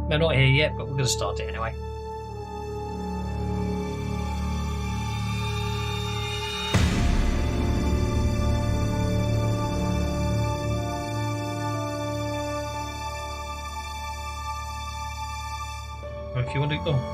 they're not here yet, but we're going to start it anyway. If you want to go.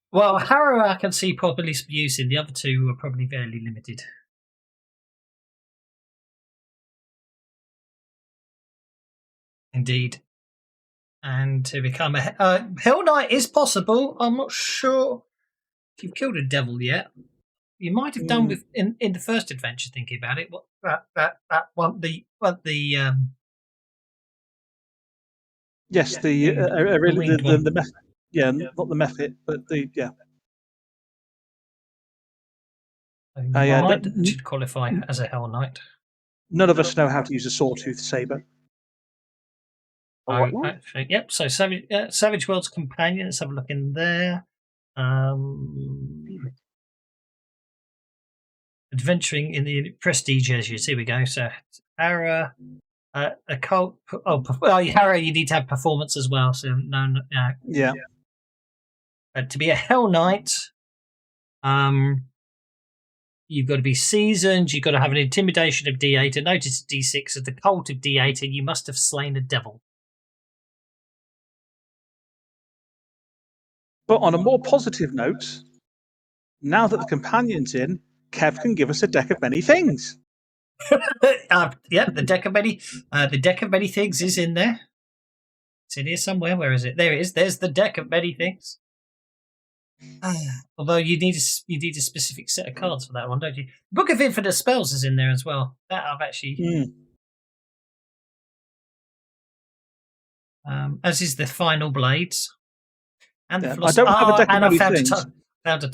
Well, Harrow I can see probably some use in. The other two are probably fairly limited. Indeed. And to become a Hell Knight is possible. I'm not sure if you've killed a devil yet. You might have done with in the first adventure. Thinking about it, what that one the yes the method. Yeah, not the method, but the should qualify as a Hell Knight. None of us know how to use a sawtooth saber. Oh, actually, yep. So Savage World's Companion. Let's have a look in there. Adventuring in the Prestige Edges. Here we go. So Harrow, a cult. Harrow, you need to have performance as well. So no. Yeah. To be a Hell Knight, you've got to be seasoned. You've got to have an intimidation of D8, a notice of D6, of the cult of D8, and you must have slain a devil. But on a more positive note, now that the companion's in, Kev can give us a deck of many things. The deck of many things is in there. It's in here somewhere. Where is it? There it is. There's the deck of many things. Although you need a specific set of cards for that one, don't you? Book of Infinite Spells is in there as well. That I've actually, as is the Final Blades, and the I don't have a deck of many things.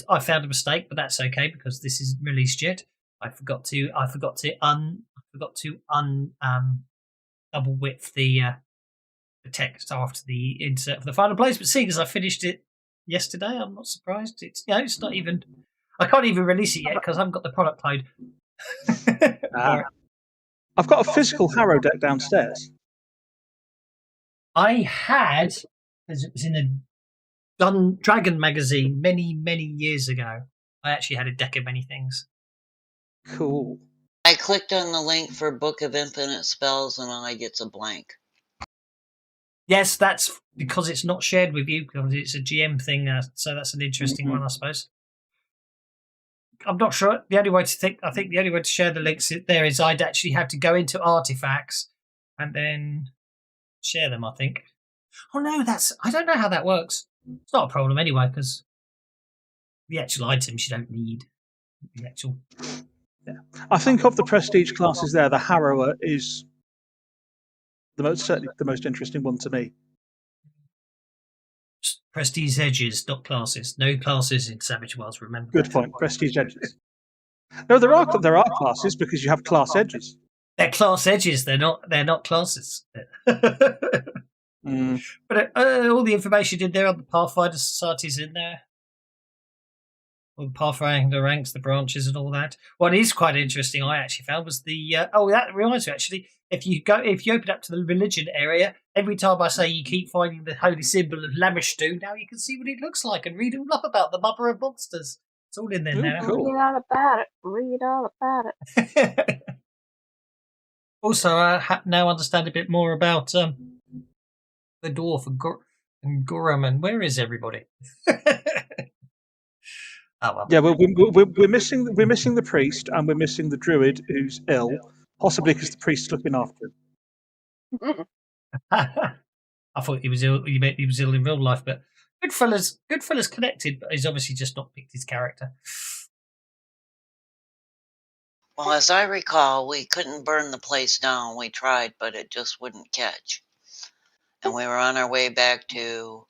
I found a mistake, but that's okay because this isn't released yet. I forgot to double width the text after the insert for the Final Blades, but seeing as I finished it yesterday, I'm not surprised. It's not even. I can't even release it yet because I haven't got the product code. I've got a physical Harrow deck downstairs. I had, as it was in a Dragon magazine many years ago. I actually had a deck of many things. Cool. I clicked on the link for Book of Infinite Spells and I gets a blank. Yes, that's because it's not shared with you because it's a GM thing. So that's an interesting one, I suppose. I'm not sure. I think the only way to share the links there is I'd actually have to go into artifacts and then share them. I think. Oh no, I don't know how that works. It's not a problem anyway because the actual items you don't need. The actual. Yeah, I think of the prestige classes there, the Harrower is certainly the most interesting one to me. Prestige edges, not classes. No classes in Savage Worlds. Remember. Good point. Prestige edges. No, there are classes because you have class edges. They're class edges. They're not classes. But all the information in there on the Pathfinder societies in there. All the Pathfinder ranks, the branches, and all that. What is quite interesting, I actually found, was the. That reminds me actually. If you open up to the religion area, every time I say you keep finding the holy symbol of Lamishtu, now you can see what it looks like and read all up about the mother of monsters. It's all in there now. Cool. Read all about it. Also, I now understand a bit more about the dwarf and Goraman. Where is everybody? Oh, well. Yeah, we're missing the priest and we're missing the druid who's ill, possibly because the priest's looking after him. I thought he was ill. He was ill in real life, but Goodfellas connected, but he's obviously just not picked his character. Well, as I recall, we couldn't burn the place down. We tried, but it just wouldn't catch. And we were on our way back to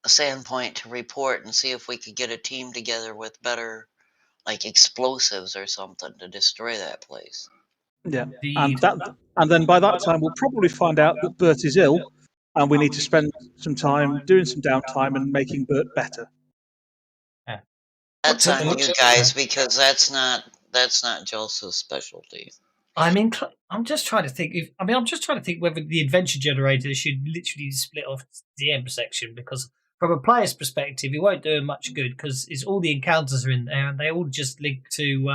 a Sandpoint to report and see if we could get a team together with better, like, explosives or something to destroy that place. Yeah, Indeed. and then by that time we'll probably find out that Bert is ill, and we need to spend some time doing some downtime and making Bert better. That's on you guys because that's not Joseph's specialty. I'm just trying to think. I'm just trying to think whether the adventure generator should literally split off the DM section, because from a player's perspective, it won't do him much good because it's all the encounters are in there and they all just link to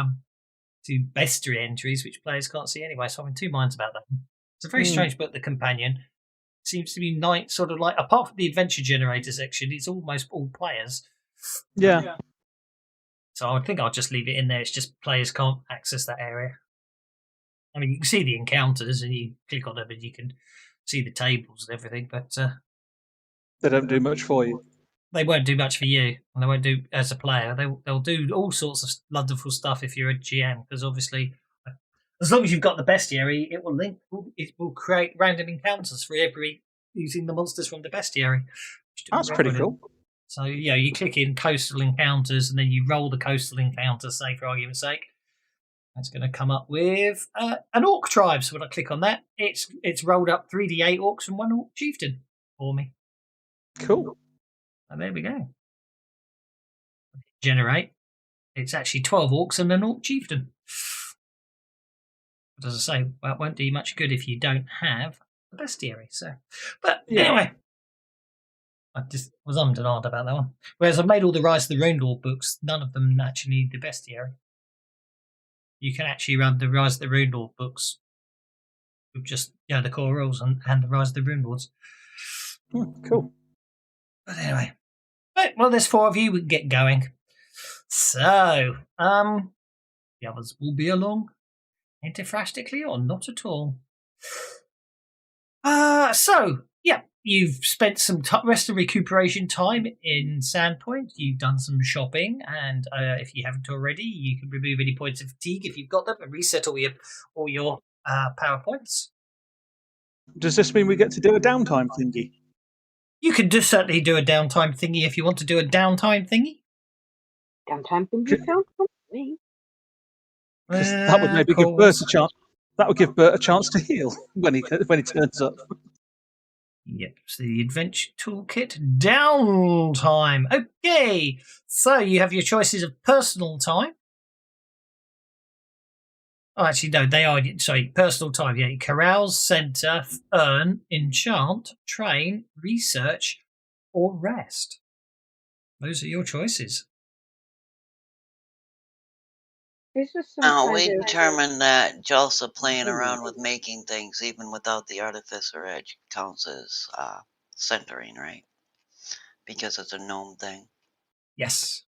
bestiary entries, which players can't see anyway. So I'm in two minds about that. It's a very strange book. The Companion seems to be sort of like, apart from the adventure generator section, it's almost all players. Yeah. So I think I'll just leave it in there. It's just players can't access that area. I mean, you can see the encounters and you click on them and you can see the tables and everything, but they don't do much for you. They won't do much for you, and they won't do as a player. They'll do all sorts of wonderful stuff if you're a GM, because obviously, as long as you've got the bestiary, it will create random encounters for every using the monsters from the bestiary. That's pretty cool. So you click in coastal encounters, and then you roll the coastal encounters, say for argument's sake. That's going to come up with an orc tribe. So when I click on that, it's rolled up 3d8 orcs and 1 orc chieftain for me. Cool. And there we go. Generate. It's actually 12 orcs and an orc chieftain. But as I say, that won't do you much good if you don't have the bestiary. So, but anyway, I just was ummed and ahed about that one. Whereas I've made all the Rise of the Runelords books, none of them actually need the bestiary. You can actually run the Rise of the Runelords books with just the core rules and the Rise of the Runelords. Cool. But anyway, right, well, there's 4 of you. We can get going. So, the others will be along interfrastically or not at all. You've spent some rest and recuperation time in Sandpoint. You've done some shopping, and if you haven't already, you can remove any points of fatigue if you've got them and reset all your power points. Does this mean we get to do a downtime thingy? You can certainly do a downtime thingy if you want to do a downtime thingy. Downtime thingy sounds fun to me. That would maybe give Bert a chance. That would give Bert a chance to heal when he turns up. Yep, so the adventure toolkit downtime. Okay, so you have your choices of personal time. Oh, actually, no, they are. Sorry, personal time. Yeah, carouse, center, earn, enchant, train, research, or rest. Those are your choices. Now, we determined that Jalsa playing around with making things, even without the Artificer Edge, counts as centering, right? Because it's a gnome thing. Yes.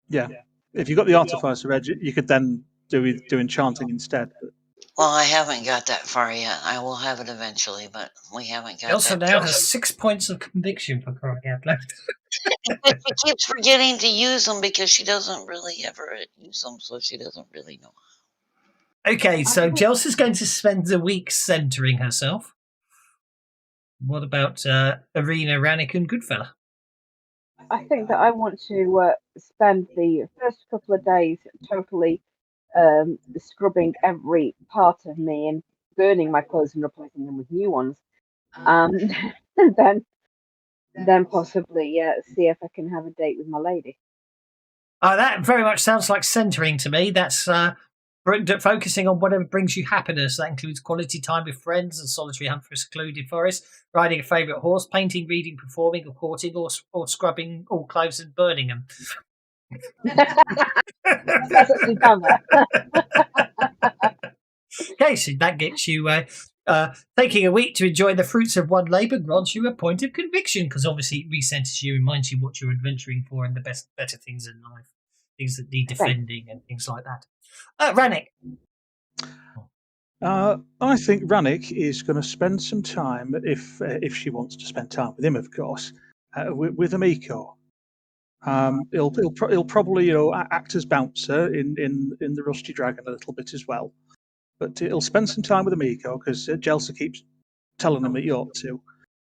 Yeah. If you got the Artificer Edge, you could then do enchanting instead. Well, I haven't got that far yet. I will have it eventually, but we haven't got Jalsa that. now has 6 points of conviction for crying out loud. She keeps forgetting to use them because she doesn't really ever use them, so she doesn't really know. Okay, so Jalsa's going to spend the week centering herself. What about Arena, Rannick, and Goodfella? I think that I want to spend the first couple of days totally scrubbing every part of me and burning my clothes and replacing them with new ones. And then possibly see if I can have a date with my lady. That very much sounds like centering to me. That's focusing on whatever brings you happiness. That includes quality time with friends and solitary hunt for a secluded forest, riding a favourite horse, painting, reading, performing, or courting, or scrubbing all clothes and burning them. That's actually done that. Okay, so that gets you taking a week to enjoy the fruits of one labour grants you a point of conviction, because obviously it recenters you, reminds you what you're adventuring for and the better things in life, things that need defending and things like that. Rannick. I think Rannick is going to spend some time, if she wants to spend time with him, of course, with Amico. He'll probably act as bouncer in the Rusty Dragon a little bit as well, but he'll spend some time with Amico because Jelsa keeps telling him that you ought to,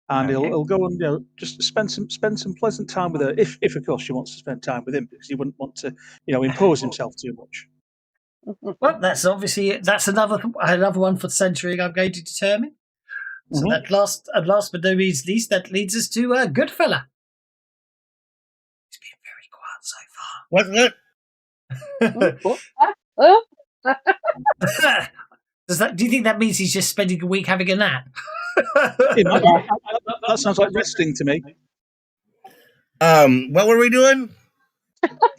and he'll go and just spend some pleasant time with her if of course she wants to spend time with him, because he wouldn't want to impose himself too much. Well, that's another one for century I'm going to determine. So that last but no means least, that leads us to Goodfella. He's been very quiet so far. Do you think that means he's just spending a week having a nap? That sounds like resting to me. What were we doing?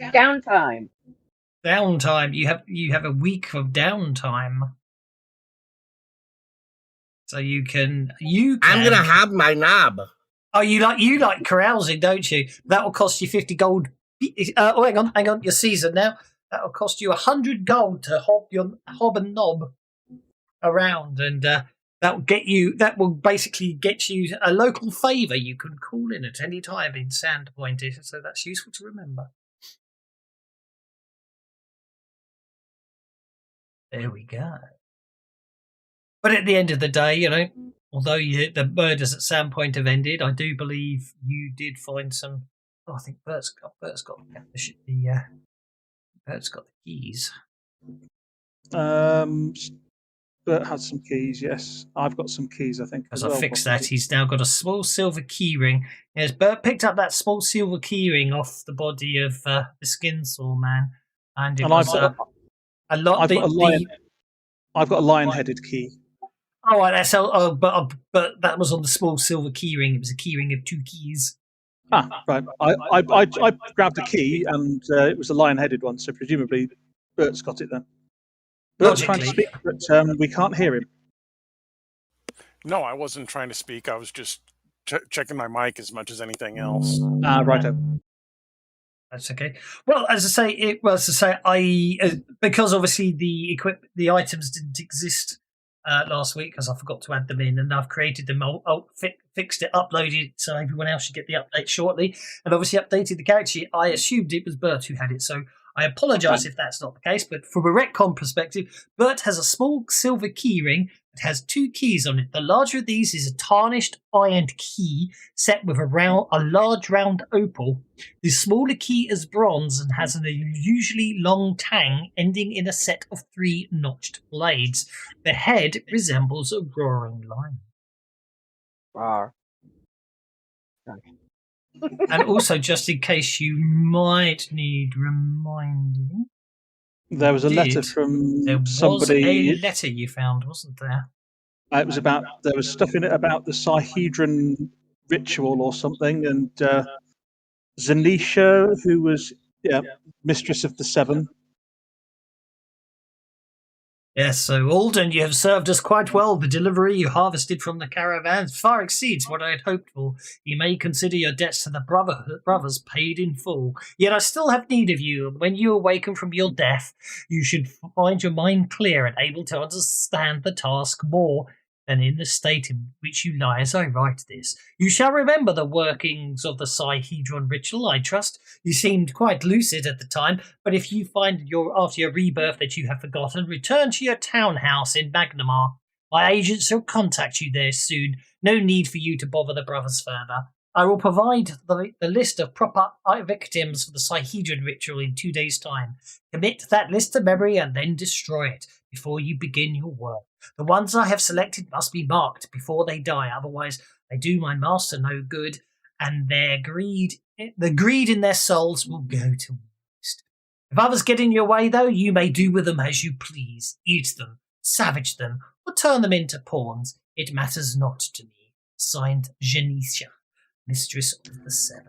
Downtime. Downtime. You have a week of downtime. So you can. I'm gonna have my knob. Oh, you like carousing, don't you? That will cost you 50 gold. Oh, hang on. Your season now. That will cost you 100 gold to hob and knob around, and that will basically get you a local favour you can call in at any time in Sandpoint. So that's useful to remember. There we go. But at the end of the day, although the murders at Sandpoint have ended, I do believe you did find some. Oh, I think Bert's got the keys. Bert had some keys. Yes, I've got some keys. I think. As I fixed that, he's now got a small silver keyring. Yes, Bert picked up that small silver keyring off the body of the Skinsaw man, and it was a lot. I've got a lion-headed key. Oh, that's but that was on the small silver keyring. It was a keyring of 2 keys. Ah, right. I grabbed a key, and it was a lion-headed one. So presumably, Bert's got it then. Bert's trying to speak, but we can't hear him. No, I wasn't trying to speak. I was just checking my mic as much as anything else. Right. That's okay. Well, as I say, because obviously the items didn't exist last week because I forgot to add them in, and I've created them, fixed it, uploaded it, so everyone else should get the update shortly, and obviously updated the character sheet. I assumed it was Bert who had it, so I apologise if that's not the case, but from a retcon perspective, Bert has a small silver keyring that has 2 keys on it. The larger of these is a tarnished ironed key set with a large round opal. The smaller key is bronze and has an unusually long tang ending in a set of 3 notched blades. The head resembles a roaring lion. Rawr. And also, just in case you might need reminding, there was a letter from somebody. There was a letter you found, wasn't there? It was there was stuff in it about the Sihedron ritual or something, and Zanisha, who was mistress of the 7. Yes, so Alden, you have served us quite well. The delivery you harvested from the caravans far exceeds what I had hoped for. You may consider your debts to the brothers paid in full. Yet I still have need of you, and when you awaken from your death, you should find your mind clear and able to understand the task more than in the state in which you lie as I write this. You shall remember the workings of the Sihedron ritual, I trust. You seemed quite lucid at the time, but if you find after your rebirth that you have forgotten, return to your townhouse in Magnamar. My agents shall contact you there soon. No need for you to bother the brothers further. I will provide the list of proper victims for the Sihedron ritual in 2 days' time. Commit that list to memory and then destroy it before you begin your work. The ones I have selected must be marked before they die, otherwise they do my master no good, and the greed in their souls will go to waste. If others get in your way, though, you may do with them as you please. Eat them, savage them, or turn them into pawns. It matters not to me. Signed, Janisha, Mistress of the 7.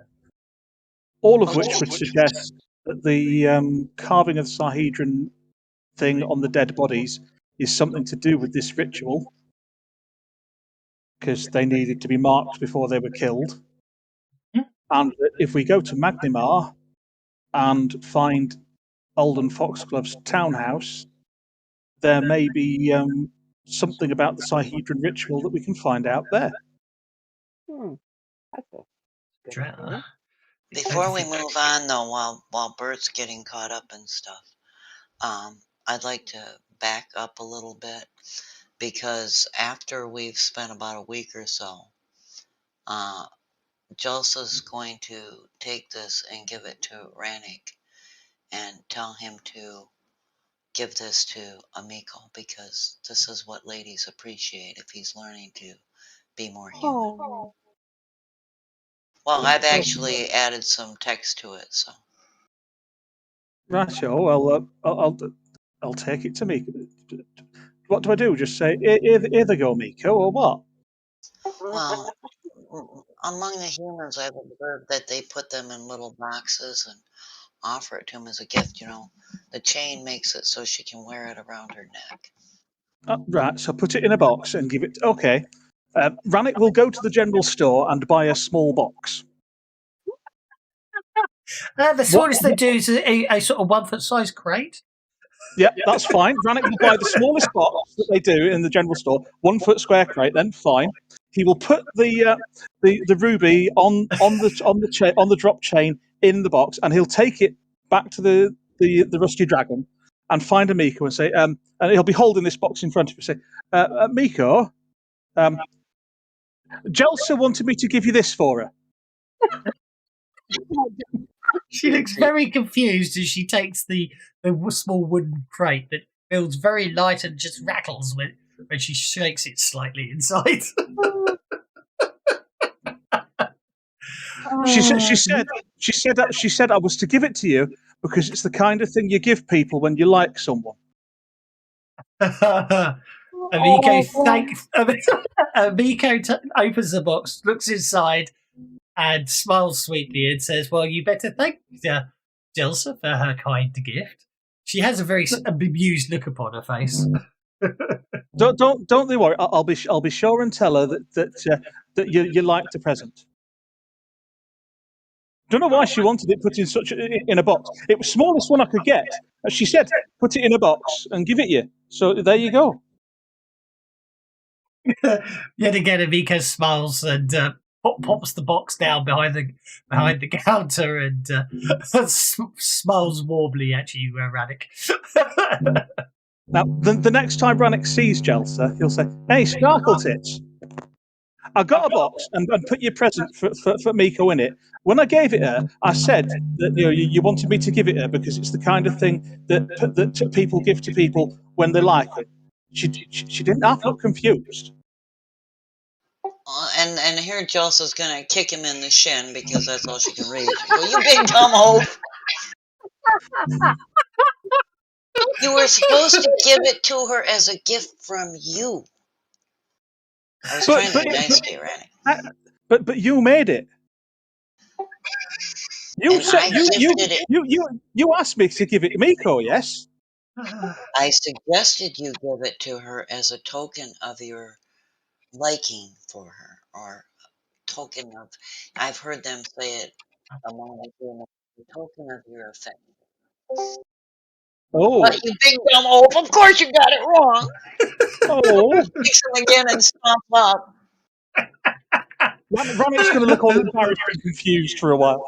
All of which would suggest that the carving of the Sihedron thing on the dead bodies is something to do with this ritual, because they needed to be marked before they were killed. And if we go to Magnimar and find Alden Foxglove's townhouse, there may be something about the Sihedron ritual that we can find out there. That's a Dra- Before we move on, though, while Bert's getting caught up and stuff, I'd like to back up a little bit because after we've spent about a week or so, Julsa's going to take this and give it to Rannick and tell him to give this to Amico because this is what ladies appreciate if he's learning to be more human. Oh, Well, I've actually added some text to it, so. Right, well, I'll take it to Miko. What do I do? Just say, here they go, Miko, or what? Well, among the humans, I've observed that they put them in little boxes and offer it to him as a gift. You know, the chain makes it so she can wear it around her neck. Right, so put it in a box and give it. Okay. Rannick will go to the general store and buy a small box. the smallest they do is a sort of 1 foot size crate. Yeah, that's fine. Rannick will buy the smallest box that they do in the general store, 1 foot square crate. Then fine. He will put the ruby on the drop chain in the box, and he'll take it back to the Rusty Dragon and find Amico and say, and he'll be holding this box in front of him and say, Miko, Jelsa wanted me to give you this for her. She looks very confused as she takes the small wooden crate that feels very light and just rattles when she shakes it slightly inside. She said I was to give it to you because it's the kind of thing you give people when you like someone. Amico opens the box, looks inside, and smiles sweetly and says, "Well, you better thank Jelsa for her kind gift." She has a very bemused look upon her face. Don't they worry. I'll be sure and tell her that you liked the present. Don't know why she wanted it put in a box. It was the smallest one I could get. As she said, put it in a box and give it you. So there you go. Yet again, Amico smiles and pops the box down behind the counter and smiles warmly at you, Rannick. Now, the next time Rannick sees Jelsa, he'll say, "Hey, Sparkle Tits, I got a box and put your present for Miko in it. When I gave it her, I said that you wanted me to give it her because it's the kind of thing that people give to people when they like them." She didn't half look confused. And here Jelsa's gonna kick him in the shin because that's all she can reach. Go, you big dumb hoe! You were supposed to give it to her as a gift from you. I was trying to be nice to you, Rannick. But you made it. You said you asked me to give it to Miko, yes? I suggested you give it to her as a token of your liking for her, or token of. I've heard them say it among the humans. A token of your affection. Oh. But you big dumb oaf, of course you got it wrong. Oh. Fix him again and stomp up. Rannick's going to look all embarrassed and confused for a while.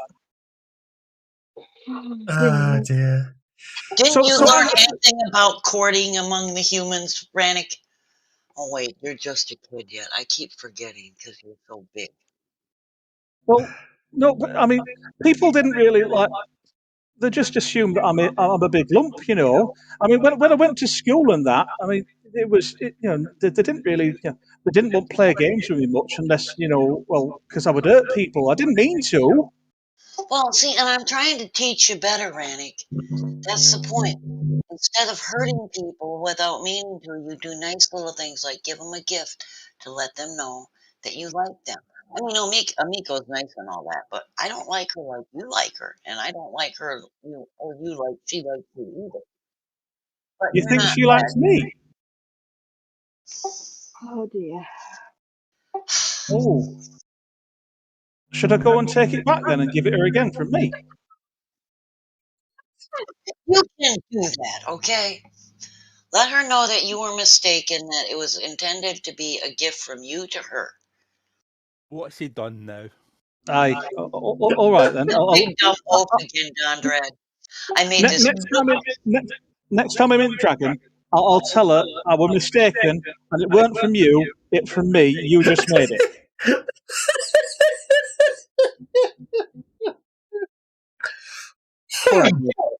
Oh dear. Didn't you learn anything about courting among the humans, Rannick? Oh wait, you're just a kid yet. I keep forgetting because you're so big. Well, no, but I mean, people didn't really like. They just assumed that I'm a big lump, you know. I mean, when I went to school and that, I mean, they didn't really, they didn't want to play games with me much unless, because I would hurt people. I didn't mean to. Well, see, and I'm trying to teach you better, Rannick. That's the point. Instead of hurting people without meaning to, you do nice little things like give them a gift to let them know that you like them. I mean, Amico's nice and all that, but I don't like her like you like her, and I don't like her or you like she likes you either. But You think she likes me? Oh dear. Oh. Should I go and take it back then and give it her again from me? You can do that, okay? Let her know that you were mistaken, that it was intended to be a gift from you to her. What's he done now? Aye. All right then. Big dumb wolf again, Don Dredd. I made this. Next time I'm in Dragon, I'll tell her I was mistaken and it weren't from you, it from me. You just made it.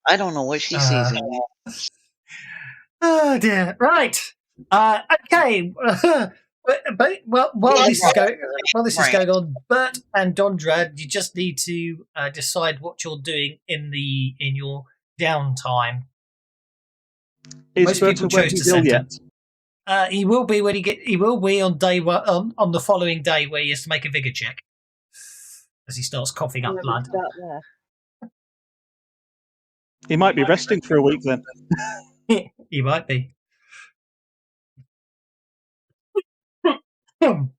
I don't know what she sees in me. Oh dear. Right. Okay. But while this is going on, Bert and Dondrad, you just need to decide what you're doing in your downtime. Is Bert aware he's ill yet? He will be when he will be on day one, on the following day where he has to make a vigor check as he starts coughing up blood. He might be resting for a week then. He might be. Well,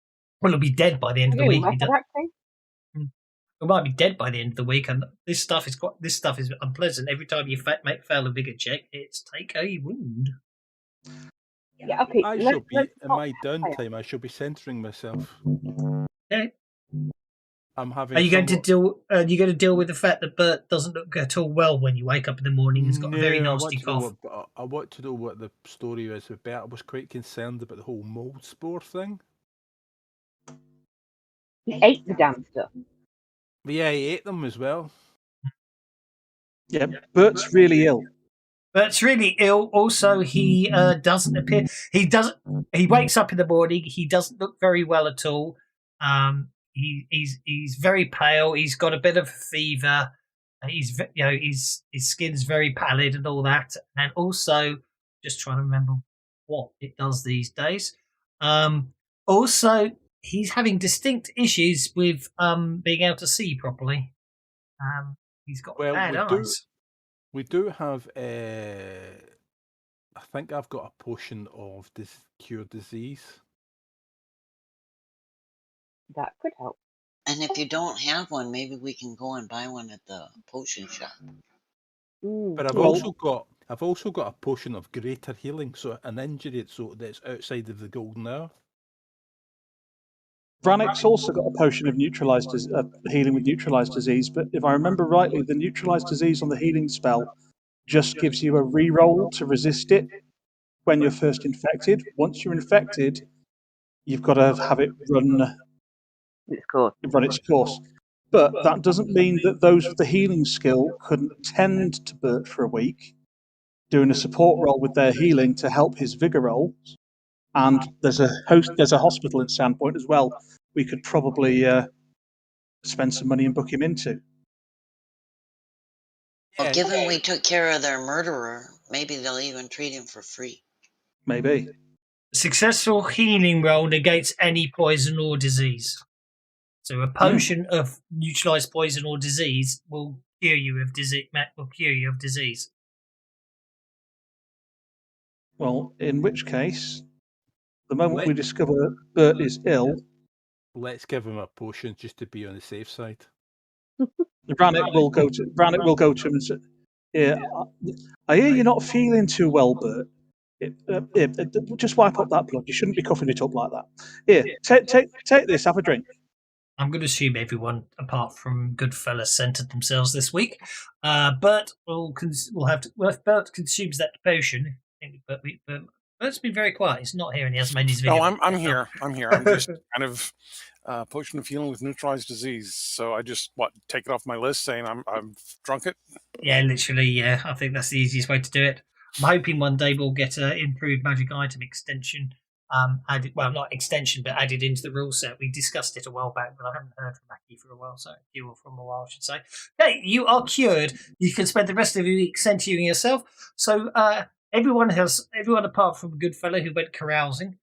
he'll be dead by the end of the week. He might be dead by the end of the week, and this stuff is unpleasant. Every time you fail a vigor check, it's take a wound. Yeah, okay. I shall be in my downtime. I shall be centering myself. Okay. I'm having. Are you going to deal? Are you going to deal with the fact that Bert doesn't look at all well when you wake up in the morning? He's got a very nasty cough. I want to know what the story is with Bert. I was quite concerned about the whole mold spore thing. He ate the damn stuff. Yeah, he ate them as well. Yeah, Bert's really ill. Bert's really ill. Also, he doesn't appear. He wakes up in the morning. He doesn't look very well at all. He's very pale. He's got a bit of fever. His skin's very pallid and all that. And also, just trying to remember what it does these days. Also, he's having distinct issues with being able to see properly. He's got bad eyes. We do have I think I've got a potion of this cure disease. That could help. And if you don't have one, maybe we can go and buy one at the potion shop. But I've also got a potion of greater healing, so an injury that's outside of the golden hour. Brannick's also got a potion of healing with neutralized disease, but if I remember rightly, the neutralized disease on the healing spell just gives you a reroll to resist it when you're first infected. Once you're infected, you've got to have it run its course. But that doesn't mean that those with the healing skill couldn't tend to Bert for a week, doing a support roll with their healing to help his vigor rolls. And there's a hospital in Sandpoint as well. We could probably spend some money and book him into. Well, given we took care of their murderer, maybe they'll even treat him for free. Maybe. Successful healing roll negates any poison or disease. So a potion of neutralized poison or disease will cure you of disease. Well, in which case, the moment we discover Bert is ill, let's give him a potion just to be on the safe side. Brannick will go to him and say, "Yeah, I hear you're not feeling too well, Bert. Just wipe up that blood. You shouldn't be coughing it up like that. Here, take this. Have a drink." I'm going to assume everyone, apart from Goodfellas, centered themselves this week. Bert will have to. Well, if Bert consumes that potion, Bert's been very quiet. He's not here, and he hasn't made his video. Oh, I'm here. I'm just kind of potion of healing with neutralized disease. So I just take it off my list, saying I've drunk it. Yeah, literally. Yeah, I think that's the easiest way to do it. I'm hoping one day we'll get an improved magic item extension. Added, well, not extension, but added into the rule set. We discussed it a while back, but I haven't heard from Mackie for a while, from a while, I should say. Hey, you are cured. You can spend the rest of your week centering yourself. So everyone apart from Goodfellow who went carousing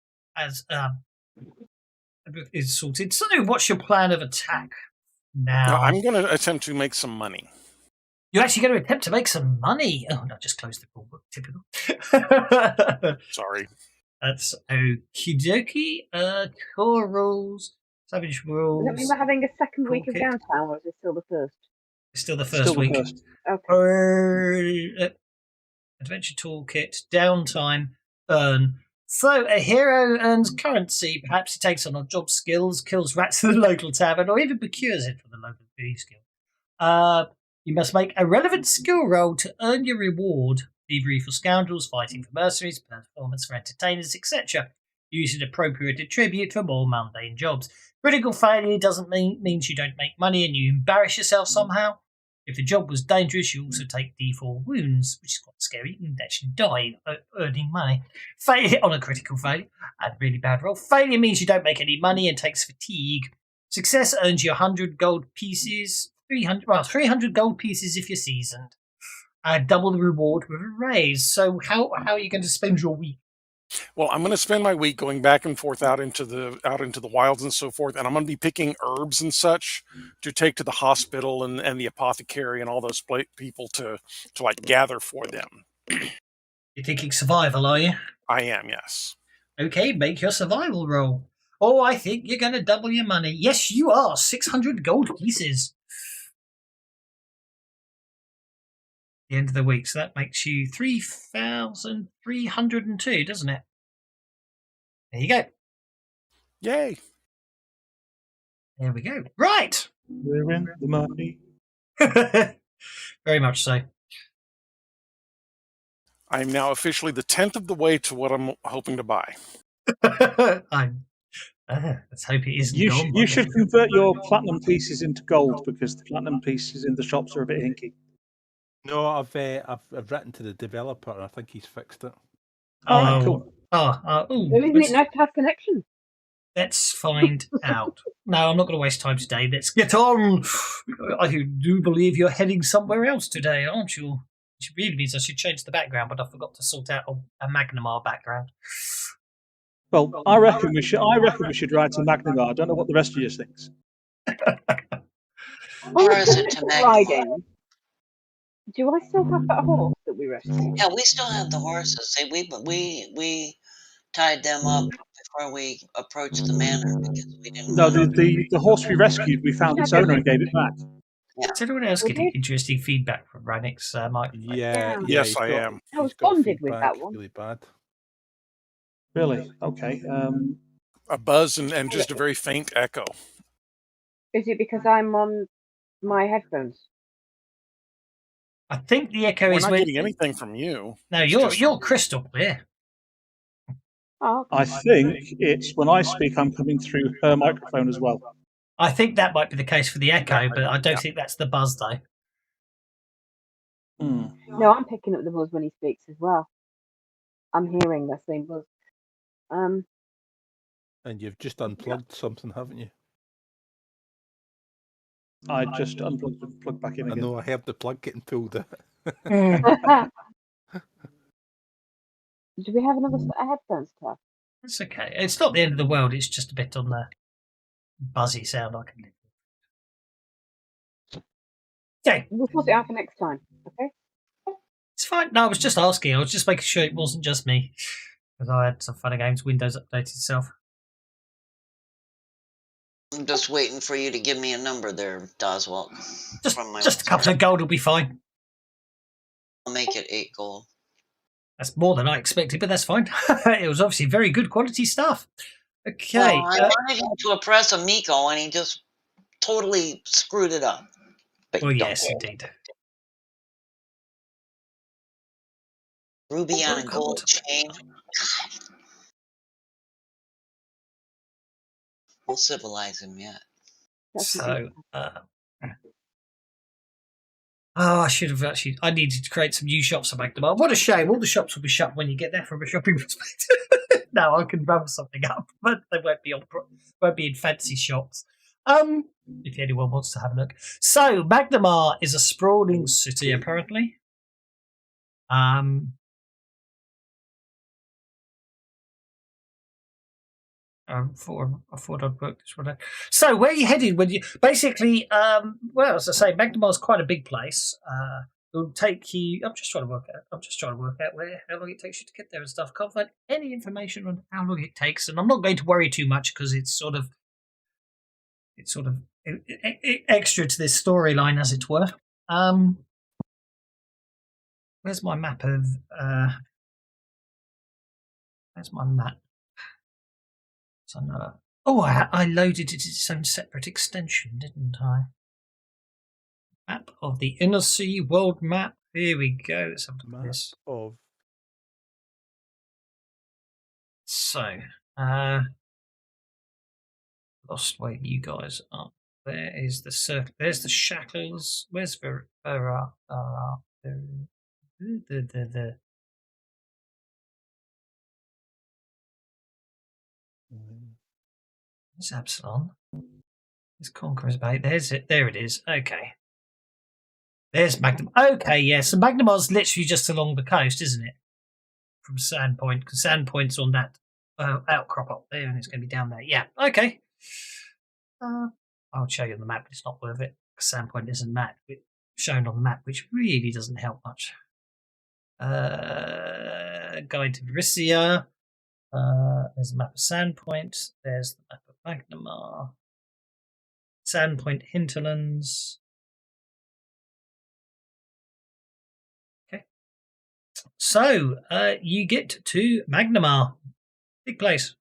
is sorted. So what's your plan of attack now? I'm going to attempt to make some money. You're actually going to attempt to make some money? Oh, no, just close the rule book. Typical. Sorry. That's okie dokie. Core rules, savage rules. Does that mean we're having a second week of downtime, or is it still the first? It's still the first week. Okay. Adventure toolkit, downtime, earn So, a hero earns currency. Perhaps he takes on odd job skills, kills rats in the local tavern, or even procures it from the local thieves guild. You must make a relevant skill roll to earn your reward. Thievery for scoundrels, fighting for mercenaries, performance for entertainers, etc. Use an appropriate attribute for more mundane jobs. Critical failure doesn't means you don't make money and you embarrass yourself somehow. If the job was dangerous, you also take D4 wounds, which is quite scary. You can actually die earning money. Failure on a critical failure, and really bad roll. Failure means you don't make any money and takes fatigue. Success earns you 100 gold pieces. 300 gold pieces if you're seasoned. Double the reward with a raise. So how are you going to spend your week? Well, I'm going to spend my week going back and forth out into the wilds and so forth, and I'm going to be picking herbs and such to take to the hospital and the apothecary and all those people to like gather for them. You're thinking survival, are you? I am, yes. Okay, make your survival roll. Oh, I think you're going to double your money. Yes, you are. 600 gold pieces. The end of the week, so that makes you 3,302, doesn't it? There you go. Yay! There we go. Right. We're in the money. Very much so. I am now officially the 10th of the way to what I'm hoping to buy. Let's hope it isn't. You should convert your platinum pieces into gold because the platinum pieces in the shops are a bit hinky. No, I've written to the developer and I think he's fixed it. All right, cool. Isn't it nice to have connection? Let's find out. No, I'm not going to waste time today. Let's get on. I do believe you're heading somewhere else today, aren't you? Which really means I should change the background, but I forgot to sort out a Magnamar background. Well, I reckon we should write a Magnamar. I don't know what the rest of you thinks. Or is it to riding? Do I still have that horse that we rescued? Yeah, we still have the horses. See, we tied them up before we approached the manor because we didn't. No, the horse we rescued, we found its owner and gave it back. Yeah. Is anyone else getting interesting feedback from Rannick's microphone? Yeah. Yes, I am. I was bonded with that one. Really bad. Really? Okay. A buzz and just a very faint echo. Is it because I'm on my headphones? I think the echo We're is not when getting anything from you. No, you're crystal clear. Oh, okay. I think it's when I speak, I'm coming through her microphone as well. I think that might be the case for the echo, but I don't think that's the buzz though. No, I'm picking up the buzz when he speaks as well. I'm hearing that same buzz. And you've just unplugged something, haven't you? I just unplugged and plugged back in again. I know, I heard the plug getting pulled out. Do we have another set of headphones, Claire? It's okay. It's not the end of the world. It's just a bit on the buzzy sound I can live with. Okay. We'll sort it out for next time, okay? It's fine. No, I was just asking. I was just making sure it wasn't just me. Because I had some funny games. Windows updated itself. I'm just waiting for you to give me a number there, Doswalt. Just a couple of gold will be fine. I'll make it 8 gold. That's more than I expected, but that's fine. It was obviously very good quality stuff. Okay. Well, I wanted him to oppress a Miko, and he just totally screwed it up. Well, yes, indeed. Ruby on a gold chain. We'll civilize him yet. So, I should have actually. I needed to create some new shops for Magnamar. What a shame! All the shops will be shut when you get there from a shopping perspective. Now I can run something up, but they won't be in fancy shops. If anyone wants to have a look. So Magnamar is a sprawling city, apparently. I thought I'd work this one out. So where are you headed when you basically well, as I say, Magnamar's quite a big place. It'll take you I'm just trying to work out how long it takes you to get there and stuff. Can't find any information on how long it takes, and I'm not going to worry too much because it's sort of extra to this storyline, as it were. Where's my map of Where's my map? So no. Oh, I loaded it as its own separate extension, didn't I? Map of the Inner Sea World Map. Here we go. Let's have a look at this. Of So, lost where you guys are. There is the circle. There's the shackles. Where's the There's Absalon. There's Conqueror's Bay. There's it. There it is. Okay. There's Magnum. Okay, yeah. So Magnemar's literally just along the coast, isn't it? From Sandpoint, because Sandpoint's on that outcrop up there, and it's going to be down there. Yeah. Okay. I'll show you on the map. It's not worth it. Sandpoint isn't shown on the map, which really doesn't help much. Guide to Varissia. There's a map of Sandpoint. There's the map of Magnamar. Sandpoint Hinterlands. Okay. So, you get to Magnamar. Big place.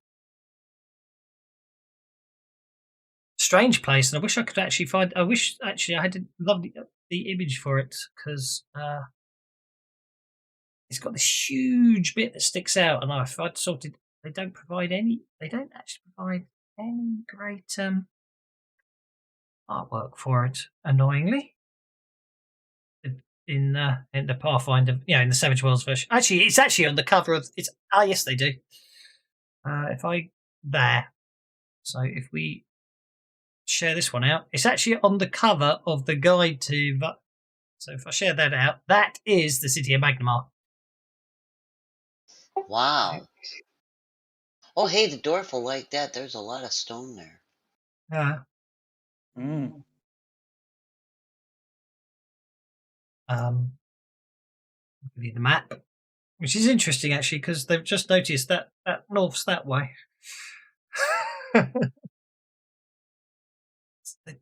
Strange place, and I wish I could actually find. I wish actually I had the image for it, because it's got this huge bit that sticks out, and I've sorted. They don't provide any. They don't actually provide any great artwork for it. Annoyingly, in the Pathfinder, in the Savage Worlds version. Actually, it's actually on the cover of. It's yes, they do. If I there, so if we share this one out, it's actually on the cover of the guide to. So if I share that out, that is the city of Magnamar. Wow. Oh, hey, the dwarf will like that. There's a lot of stone there. Yeah. I'll give you the map, which is interesting actually, because they've just noticed that north's that way.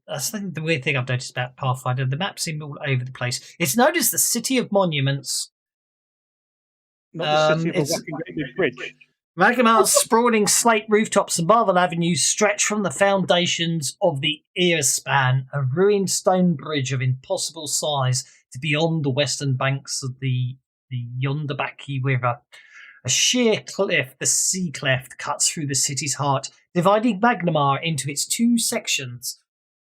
That's the weird thing I've noticed about Pathfinder. The maps seem all over the place. It's known as the City of Monuments. Not the city of a walking Great Bridge. Magnemar's sprawling slate rooftops and marble avenues stretch from the foundations of the Earspan, a ruined stone bridge of impossible size, to beyond the western banks of the Yondabaki River. A sheer cliff, the Sea Cleft, cuts through the city's heart, dividing Magnamar into its two sections: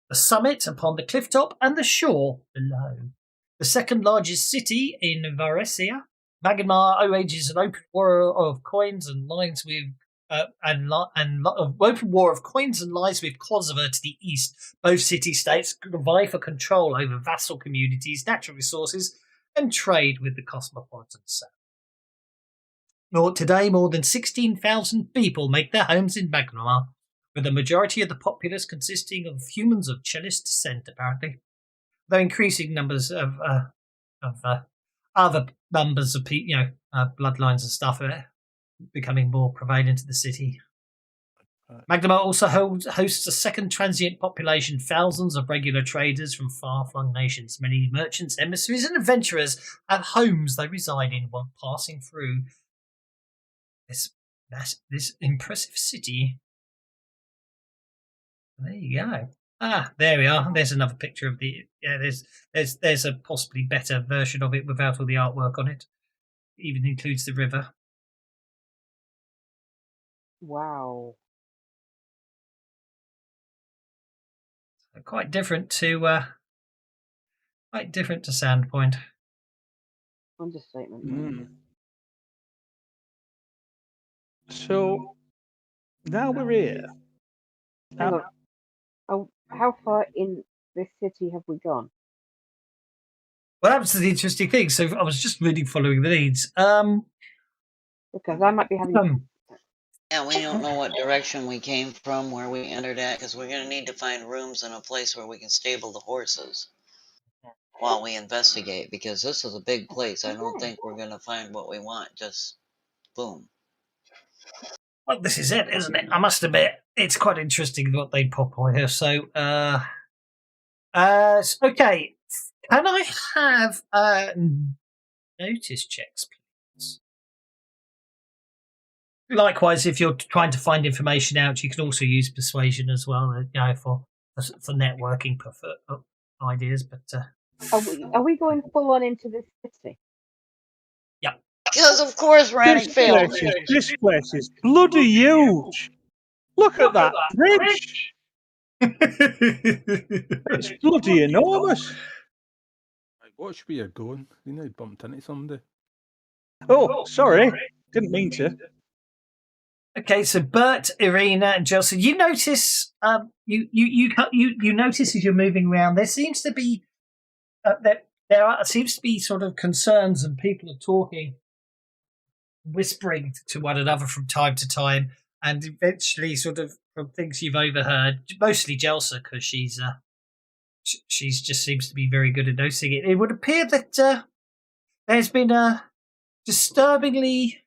the summit upon the cliff top and the shore below. The second largest city in Varissia, Magnamar wages an open war of coins and lines with open war of coins and lies with Kosovo to the east. Both city-states vie for control over vassal communities, natural resources, and trade with the cosmopolitan south. Today, more than 16,000 people make their homes in Magnamar, with the majority of the populace consisting of humans of Cellist descent, apparently. Though increasing numbers of other numbers of people, bloodlines and stuff are becoming more prevalent in the city. Magnamar also hosts a second transient population, thousands of regular traders from far-flung nations. Many merchants, emissaries, and adventurers have homes they reside in while passing through this impressive city. There you go. There we are. There's another picture of the. Yeah, there's a possibly better version of it without all the artwork on it. It even includes the river. Wow. Quite different to Sandpoint. Understatement. So now we're here. Hang on. Oh, how far in this city have we gone? Well, that was the interesting thing. So I was just really following the leads. Because I might be having. Yeah, we don't know what direction we came from, where we entered at, because we're going to need to find rooms and a place where we can stable the horses while we investigate, because this is a big place. I don't think we're going to find what we want, just boom. Well, this is it, isn't it? I must admit, it's quite interesting what they pop on here. So, okay. Can I have notice checks, please? Likewise, if you're trying to find information out, you can also use persuasion as well, for networking ideas. But Are we going full on into this city? yeah, Because of course Ranny failed. This place is bloody huge. Look at that bridge. It's bloody enormous. Watch where you're going. You know, you bumped into somebody. Oh, sorry. Didn't mean to. Okay, so Bert, Irina, and Chelsea, you notice you notice as you're moving around, there seems to be there seems to be sort of concerns, and people are talking, whispering to one another from time to time, and eventually, sort of from things you've overheard, mostly Jelsa, because she's just seems to be very good at noticing it. It would appear that there's been a disturbingly,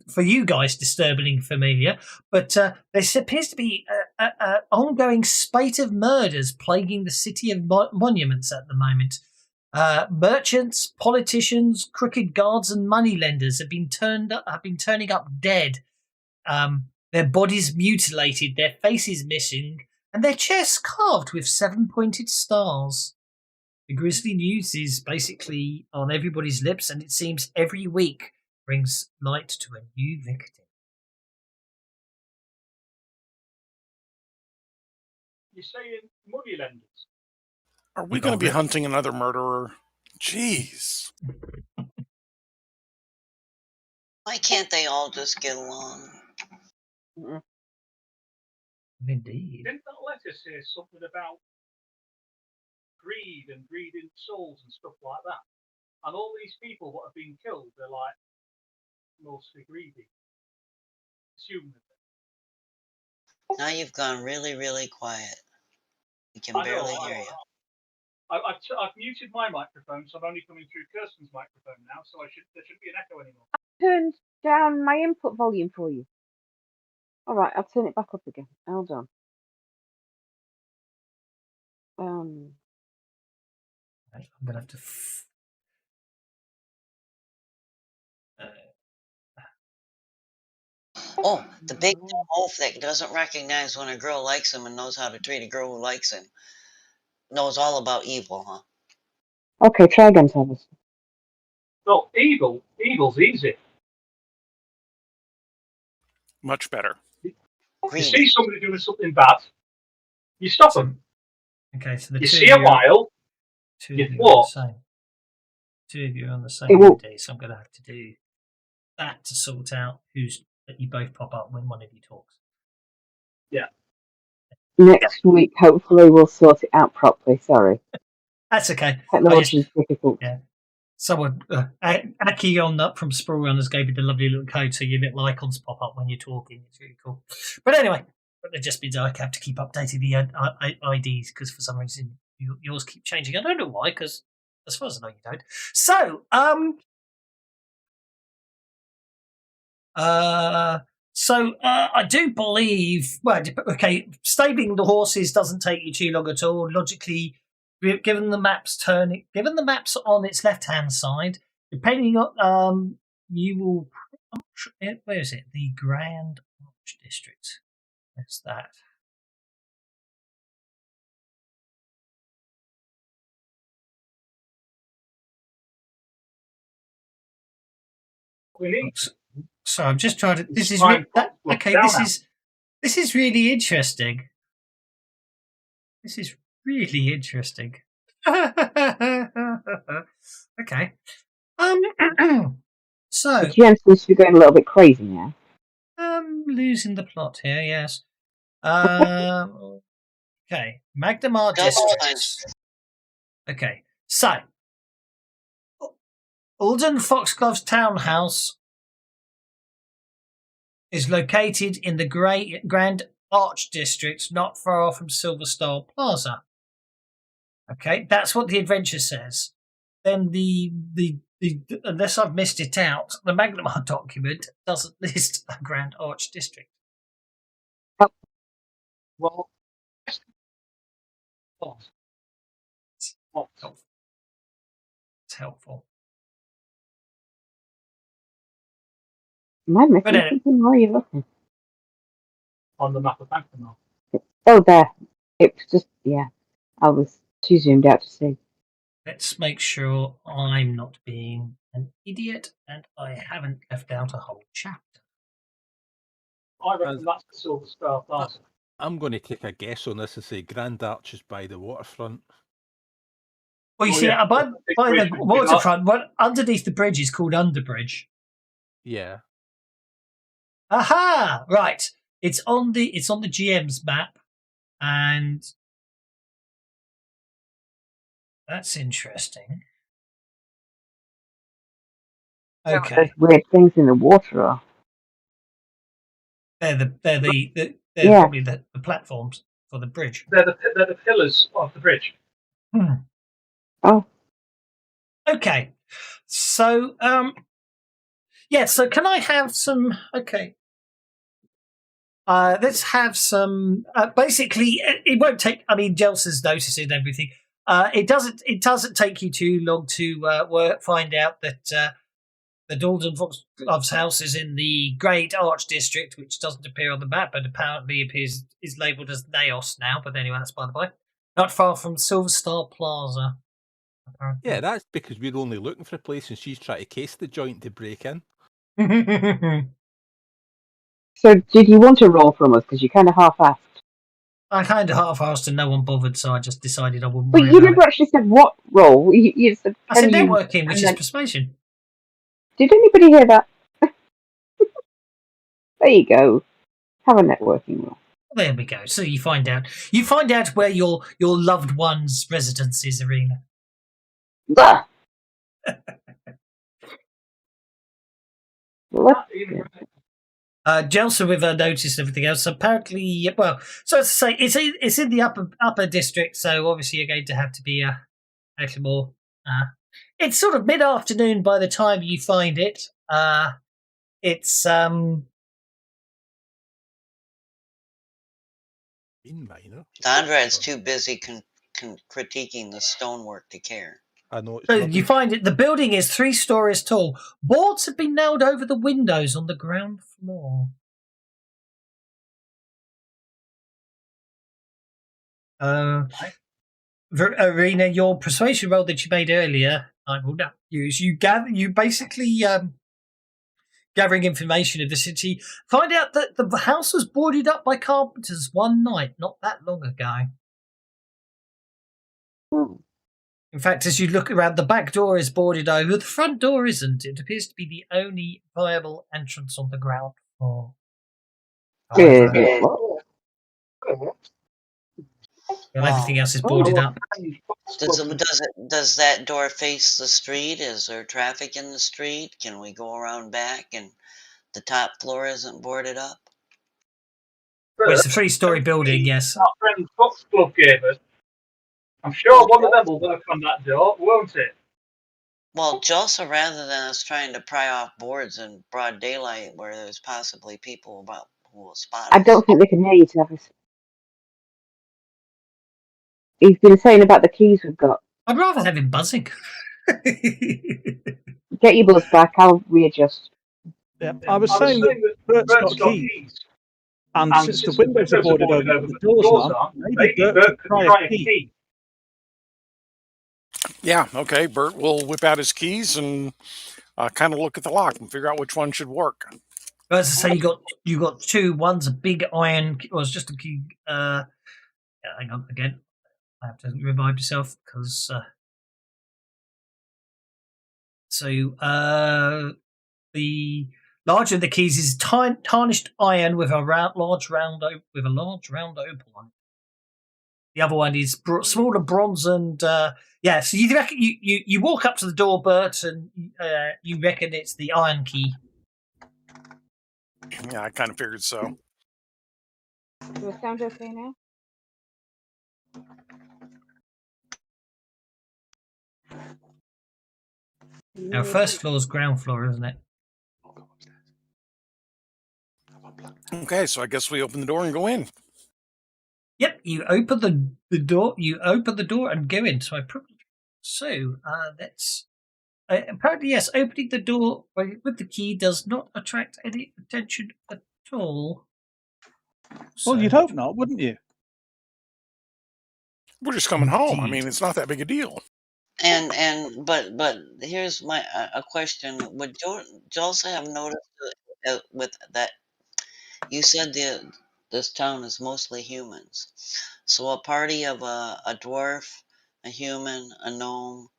for you guys, disturbingly familiar, but there appears to be an ongoing spate of murders plaguing the city of monuments at the moment. Merchants, politicians, crooked guards, and moneylenders have been turning up dead. Their bodies mutilated, their faces missing, and their chests carved with 7-pointed stars. The grisly news is basically on everybody's lips, and it seems every week brings light to a new victim. You're saying moneylenders? Are we going to be hunting another murderer? Jeez. Why can't they all just get along? Indeed. Didn't that letter say something about greed and greeding souls and stuff like that? And all these people that have been killed, they're like mostly greedy. Assuming that. Now you've gone really, really quiet. We can barely hear you. I've muted my microphone, so I'm only coming through Kirsten's microphone now, so there shouldn't be an echo anymore. I turned down my input volume for you. All right, I'll turn it back up again. Hold on. I'm gonna have to. Oh, the big wolf that doesn't recognize when a girl likes him and knows how to treat a girl who likes him. Knows all about evil, huh? Okay, try again, Thomas. No, evil's easy. Much better. You see somebody doing something bad, you stop them. Okay, so you see a while, you walk. Two of you are on the same day, so I'm going to have to do that to sort out that you both pop up when one of you talks. Yeah. Next week, hopefully, we'll sort it out properly. Sorry. That's okay. Technology is difficult. Yeah. Someone, Aki on up from Sprawl Runners gave you the lovely little code, so your little icons pop up when you're talking. It's really cool. But anyway, it just means I have to keep updating the IDs because for some reason yours keep changing. I don't know why, because as far as I know, you don't. So, I do believe. Well, okay, stabling the horses doesn't take you too long at all. Logically, given the maps on its left-hand side, depending on you will. Where is it? The Grand Arch District. Where's that? We need. So I'm just trying to. This is okay. This is really interesting. This is really interesting. Okay. So the GM seems to be going a little bit crazy now. I'm losing the plot here. Yes. Okay. Magdamar Districts. Okay. So Alden Foxglove's townhouse is located in the Grand Arch District, not far from Silver Star Plaza. Okay, that's what the adventure says. Then the unless I've missed it out, the Magnemar document doesn't list a Grand Arch District. Well, it's helpful. Am I missing But anyway, something? Where are you looking? On the map of Pathfinder. Oh, there. It was just, yeah. I was too zoomed out to see. let's make sure I'm not being an idiot and I haven't left out a whole chapter. I reckon that's the Silver Star Plaza. I'm going to take a guess on this and say Grand Arches by the waterfront. Well, you Oh, see, yeah. by Big the bridge with big waterfront, what underneath the bridge is called Underbridge. Yeah. Aha! Right. It's on the GM's map, and that's interesting. Okay. There's weird things in the water. Are. They're Yeah. probably the platforms for the bridge. They're the pillars of the bridge. Oh. Okay. So yeah, so can I have some let's have some basically it won't take Jelsa's noticed and everything. It doesn't take you too long to find out that the Dalton Foxglove's house is in the Great Arch District, which doesn't appear on the map, but apparently is labelled as Naos now. But anyway, that's by the by. Not far from Silver Star Plaza. Apparently. Yeah, that's because we're only looking for a place and she's trying to case the joint to break in. So, did you want a roll from us? Because you kind of half-assed. I kind of half-assed and no one bothered, so I just decided I wouldn't But worry you about never it. actually said what roll. You said, I said you... networking, which is persuasion. Did anybody hear that? There you go. Have a networking roll. There we go. So you find out where your loved one's residence is, Arena. Jelsa with her notice and everything else. Apparently, well, so as I say, it's in the upper district, so obviously you're going to have to be a little more. It's sort of mid-afternoon by the time you find it. It's Conrad's too busy critiquing the stonework to care. I know. So you find it. The building is 3 stories tall. Boards have been nailed over the windows on the ground floor. Arena, your persuasion roll that you made earlier, I will not use. You basically gathering information of the city. Find out that the house was boarded up by carpenters one night, not that long ago. In fact, as you look around, the back door is boarded over. The front door isn't. It appears to be the only viable entrance on the ground floor. Everything else is boarded up. Does that door face the street? Is there traffic in the street? Can we go around back and the top floor isn't boarded up? Well, it's a 3-story building, yes. Our friend Foxglove gave us. I'm sure one of them will work on that door, won't it? Well, Jelsa, rather than us trying to pry off boards in broad daylight where there's possibly people who will spot us. I don't think they can hear you, Travis. He's been saying about the keys we've got. I'd rather have him buzzing. Get your buzz back, I'll readjust. Yeah, I was saying that Bert's got keys. And since the windows are boarded over, the doors aren't, maybe Bert could try a key. Yeah, okay. Bert will whip out his keys and kind of look at the lock and figure out which one should work. As I say, you got 2. One's a big iron. Well, it's just a key. Hang on again. I have to remind myself because. The larger of the keys is tarnished iron with a large round opal. The other one is smaller bronze and so you reckon you walk up to the door, Bert, and you reckon it's the iron key. Yeah, I kind of figured so. Does it sound okay now? Now, first floor is ground floor, isn't it? Okay, so I guess we open the door and go in. Yep, you open the door. You open the door and go in. So let's Apparently, yes, opening the door with the key does not attract any attention at all. Well, you'd hope not, wouldn't you? We're just coming home. I Indeed. mean, it's not that big a deal. But here's my a question. Would Jolsa have noticed with that? You said this town is mostly humans, so a party of a dwarf, a human, a gnome,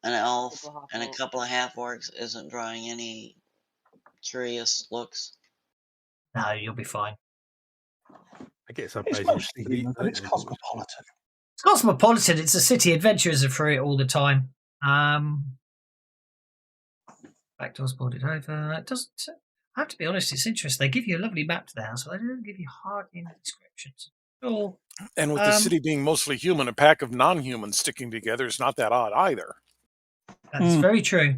an elf, and a couple of half orcs isn't drawing any curious looks. No, you'll be fine. I get It's surprised. mostly human, but it's cosmopolitan. It's cosmopolitan. It's a city. Adventurers are through it all the time. Backdoor's boarded over. It doesn't. I have to be honest. It's interesting. They give you a lovely map to the house, but they don't give you hardly any descriptions. Oh, And with the city being mostly human, a pack of non-humans sticking together is not that odd either. that's very true.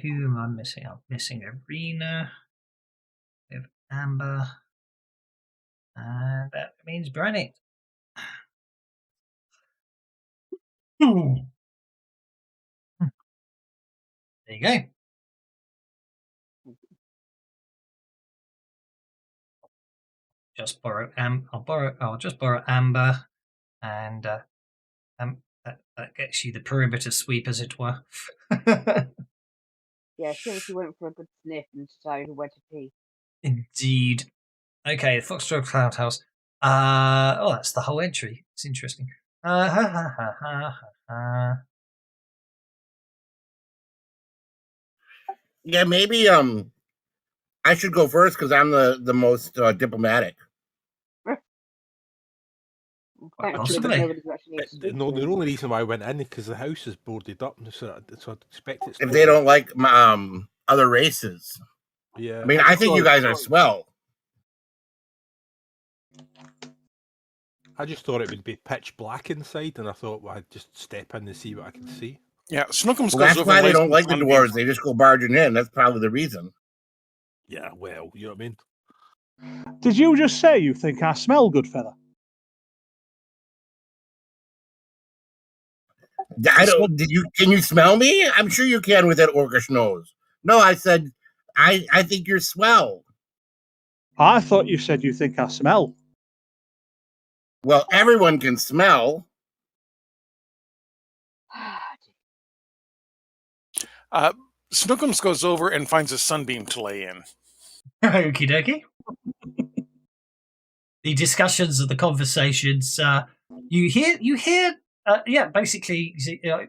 Who am I missing? I'm missing Arena. We have Amber. And that means Brannick. There you go. Just borrow I'll just borrow Amber, and that gets you the perimeter sweep, as it were. Yeah, she went for a good sniff and decided where to pee. Indeed. Okay, the Foxtrot Cloud House. That's the whole entry. It's interesting. Yeah, maybe I should go first because I'm the most diplomatic. Possibly. No, the only reason why I went in is because the house is boarded up, so I'd expect it's. If they don't like other races, Yeah. I mean, I think you guys are swell. I just thought it would be pitch black inside, and I thought, well, I'd just step in and see what I can see. Yeah, Snookums Well, goes that's over. why and they lays don't some like the sunbeams. dwarves. They just go barging in. That's probably the reason. Yeah, well, you know what I mean. Did you just say you think I smell good, fella? I don't. Can you smell me? I'm sure you can with that orcish nose. No, I said, I think you're swell. I thought you said you think I smell. Well, everyone can smell. Snookums goes over and finds a sunbeam to lay in. Okie dokie. The discussions of the conversations. You hear. Basically,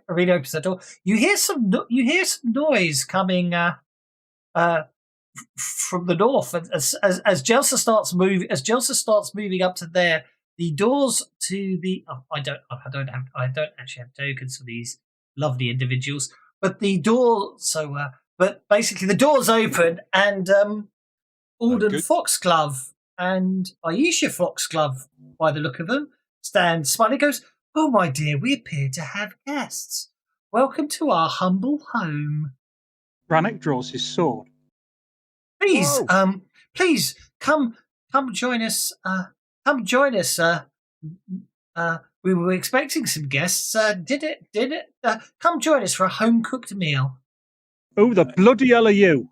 Arena opens the door. You hear some noise coming from the north, as Jelsa starts moving. As Jelsa starts moving up to there, the doors to the. I don't actually have tokens for these lovely individuals, but the door. But basically, the doors open, and Alden Foxglove and Aisha Foxglove, by the look of them, stand smiling. Goes, "Oh, my dear, we appear to have guests. Welcome to our humble home." Brannick draws his sword. Please, please come join us. Come join us. We were expecting some guests. Come join us for a home cooked meal. Oh, the bloody hell are you?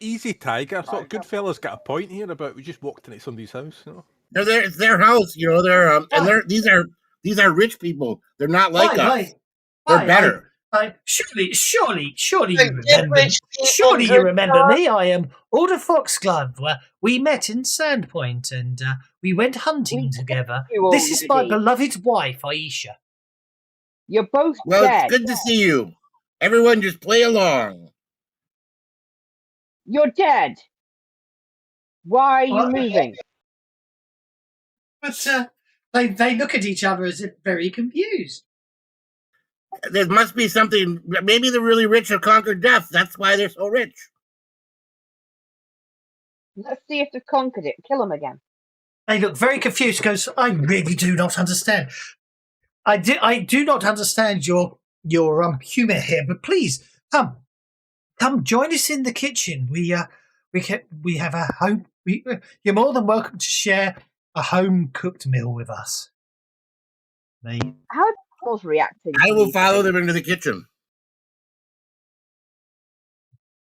Easy, Tiger. I thought Goodfellas got a point here about we just walked into somebody's house. You know? It's their house, you know. These are rich people. They're not like us. They're better. Surely you remember. Surely you remember me. I am Alder Foxglove. We met in Sandpoint and we went hunting together. This is my beloved wife, Aisha. You're both well, dead. It's good to see you. Everyone just play along. You're dead. Why are you moving? But they look at each other as if very confused. There must be something. Maybe the really rich have conquered death. That's why they're so rich. Let's see if they've conquered it. Kill them again. They look very confused. Goes, I really do not understand. I do not understand your your humour here, but please come join us in the kitchen. We have a home. You're more than welcome to share a home cooked meal with us. How are animals reacting? I will follow them into the kitchen.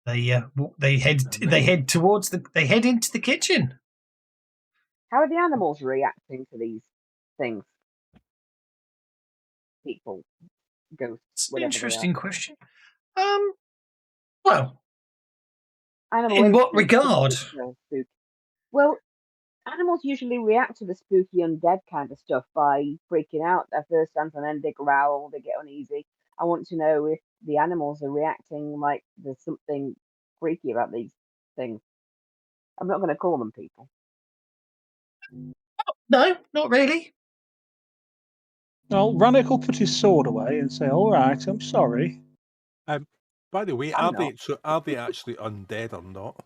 They head into the kitchen. How are the animals reacting to these things? People, ghosts, It's an whatever interesting they are. question. Well, Animal in what instinct is regard? spooky. Well, animals usually react to the spooky undead kind of stuff by freaking out their first time, and then they growl, they get uneasy. I want to know if the animals are reacting like there's something freaky about these things. I'm not going to call them people. No, not really. Well, Rannick will put his sword away and say, "All right, I'm sorry." By the way, I'm are not. they actually undead or not?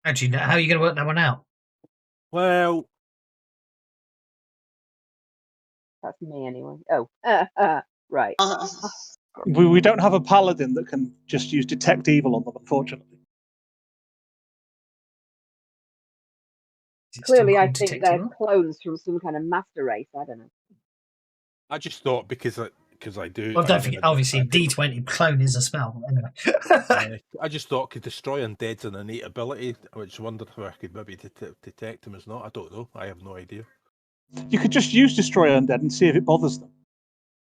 How do you know? How are you going to work that one out? Well, That's me anyway. Oh, right. We don't have a paladin that can just use detect evil on them, unfortunately. Clearly, I think they're clones from some kind of master race. I don't know. I just thought because I do. Well, don't forget, obviously, D20 clone is a spell. Anyway. I just thought could destroy undead's an innate ability. I just wondered how I could maybe detect them as not. I don't know. I have no idea. You could just use Destroy Undead and see if it bothers them.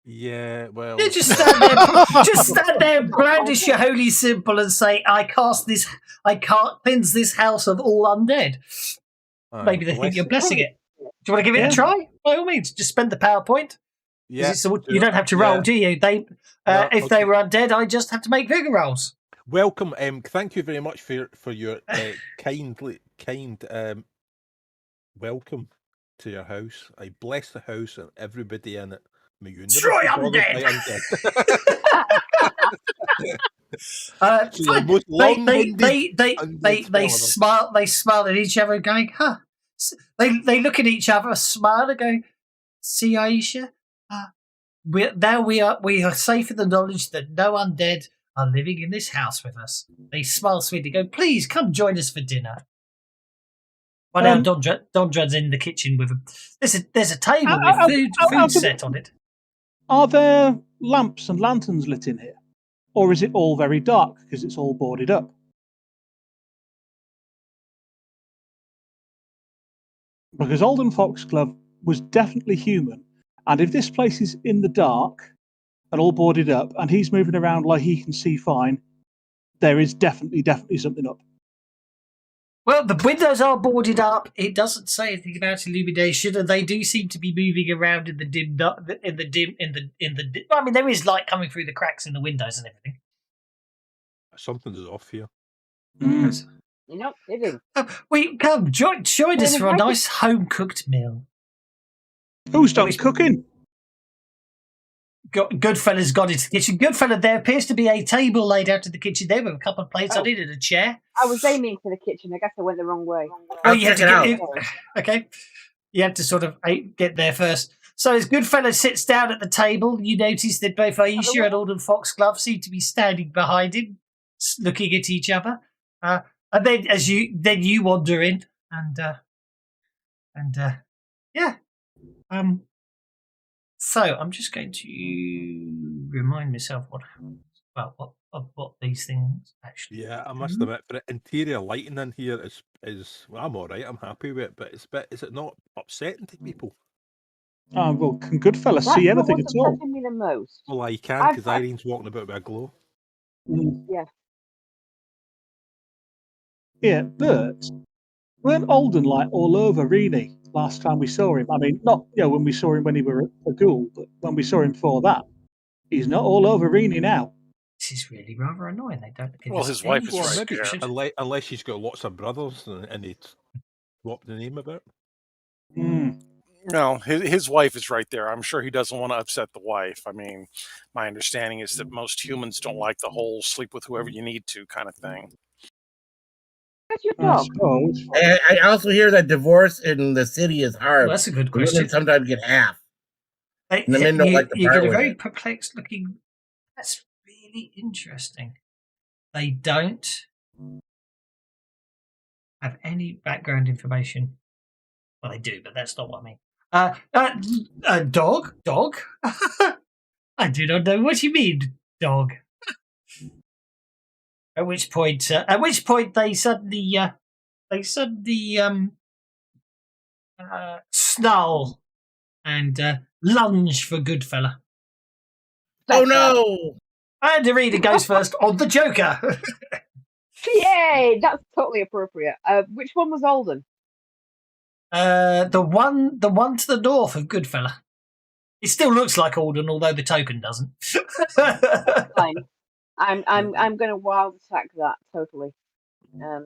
Yeah, well, Yeah, just stand there, brandish your holy symbol, and say, "I can't cleanse this house of all undead." Maybe they think you're blessing it. Do you want to give it a try? By all means, just spend the PowerPoint. Yeah, you don't have to roll, do you? If they were undead, I just have to make vigor rolls. Welcome. Thank you very much for your kind welcome to your house. I bless the house and everybody in it. May you Destroy never be bothered undead. They smile. They smile at each other, going, "Huh." They look at each other, smile, and go, "See, Aisha, we are safe in the knowledge that no undead are living in this house with us." They smile sweetly, go, "Please come join us for dinner." Well, now Dondrad's in the kitchen with there's a table with food set on it. Are there lamps and lanterns lit in here? Or is it all very dark because it's all boarded up? Because Alden Foxglove was definitely human, and if this place is in the dark and all boarded up, and he's moving around like he can see fine, there is definitely something up. Well, the windows are boarded up. It doesn't say anything about illumination, and they do seem to be moving around in the dim. I mean, there is light coming through the cracks in the windows and everything. Something's off here. You're not kidding. We come join us for a nice home cooked meal. Who's done cooking? Goodfella's got into the kitchen. Goodfella, there appears to be a table laid out in the kitchen there with a couple of plates on it and a chair. I was aiming for the kitchen. I guess I went the wrong way. You have to okay. You have to sort of get there first. So as Goodfella sits down at the table, you notice that both Aisha and Alden Foxglove seem to be standing behind him, looking at each other. And then you wander in yeah. So I'm just going to remind myself what these things actually. Yeah, I must admit, for the interior lighting in here is well, I'm all right. I'm happy with it, but is it not upsetting to people? Well, can Goodfella see anything at all? Me the most. Well, I can because Irene's walking about with a glow. Yeah. Yeah, but weren't Alden like all over Rennie last time we saw him? I mean, not when we saw him when he was a ghoul, but when we saw him before that, he's not all over Rennie now. This is really rather annoying. They don't give his wife is right there. Unless she's got lots of brothers and they swap the name about. No, his wife is right there. I'm sure he doesn't want to upset the wife. I mean, my understanding is that most humans don't like the whole sleep with whoever you need to kind of thing. That's your dog. I also hear that divorce in the city is hard. Well, that's a good question. Women sometimes get half. And the men don't like to you part get a with very it. perplexed looking. That's really interesting. They don't have any background information. Well, they do, but that's not what I mean. Dog? I do not know what you mean, dog. At which point they suddenly snarl and lunge for Goodfella. Oh no! And Arena goes first on the Joker. Yay! That's totally appropriate. Which one was Alden? The one to the north of Goodfella. It still looks like Alden, although the token doesn't. Fine. I'm going to wild attack that totally. Yeah,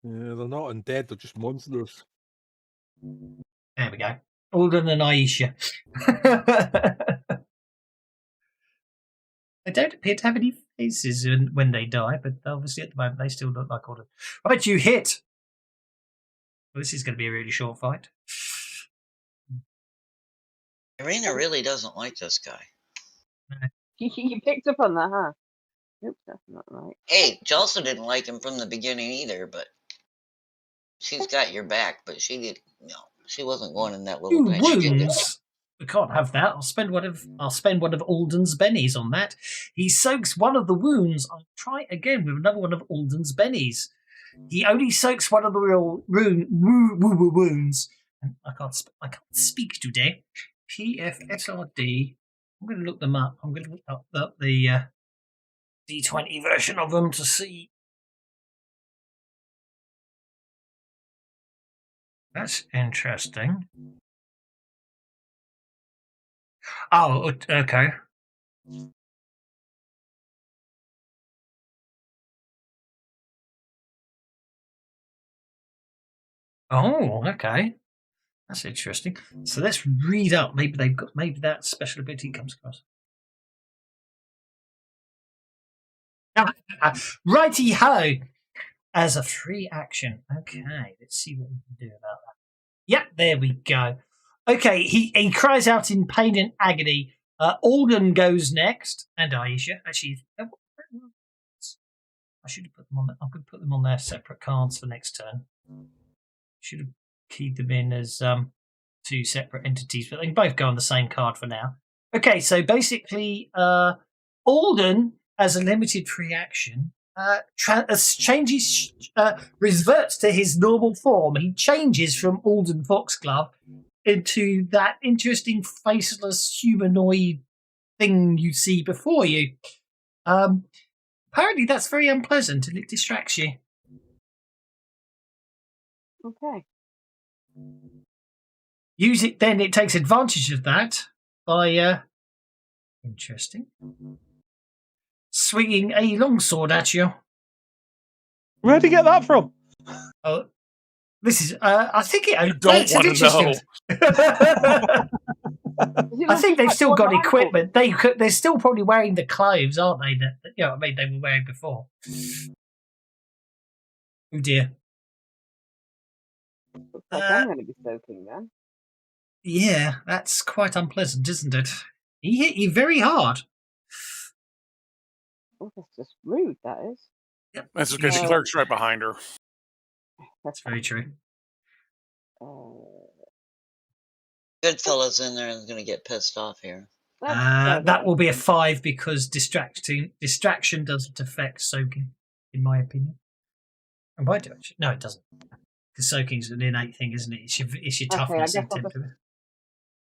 they're not undead; they're just monsters. There we go. Alden and Aisha. They don't appear to have any faces when they die, but obviously at the moment they still look like Alden. Right, you hit. Well, this is going to be a really short fight. Irina really doesn't like this guy. You picked up on that, huh? Oops, that's not right. Hey, Jalsa didn't like him from the beginning either, but she's got your back. But she did, she wasn't going in that little thing. Wounds. We can't have that. I'll spend one of Alden's bennies on that. He soaks one of the wounds. I'll try again with another one of Alden's bennies. He only soaks one of the real wounds. I can't speak today. PFSRD. I'm going to look them up. I'm going to look up the D20 version of them to see. That's interesting. Oh, okay. Oh, okay. That's interesting. So let's read up. Maybe that special ability comes across. Righty ho! As a free action. Okay, let's see what we can do about that. Yep, there we go. Okay, he cries out in pain and agony. Alden goes next, and Aisha. Actually, I should have put them on. I'm going to put them on their separate cards for next turn. Should have keyed them in as two separate entities, but they can both go on the same card for now. Okay, so basically, Alden, as a limited free action, reverts to his normal form. He changes from Alden Foxglove into that interesting faceless humanoid thing you see before you. Apparently that's very unpleasant and it distracts you. Okay. Then it takes advantage of that by interesting, swinging a longsword at you. Where'd you get that from? Oh, this is. I think it. You don't want to know. I think they've still got equipment. They're still probably wearing the clothes, aren't they? That they were wearing before. Oh dear. Looks like I'm going to be soaking then. Yeah, that's quite unpleasant, isn't it? He hit you very hard. Oh, that's just rude, that is. Yep. That's okay. The cleric's right behind her. That's very true. Goodfellas in there is going to get pissed off here. That will be a 5 because distraction doesn't affect soaking, in my opinion. And why do it? No, it doesn't. Because soaking's an innate thing, isn't it? It's your toughness and temperament.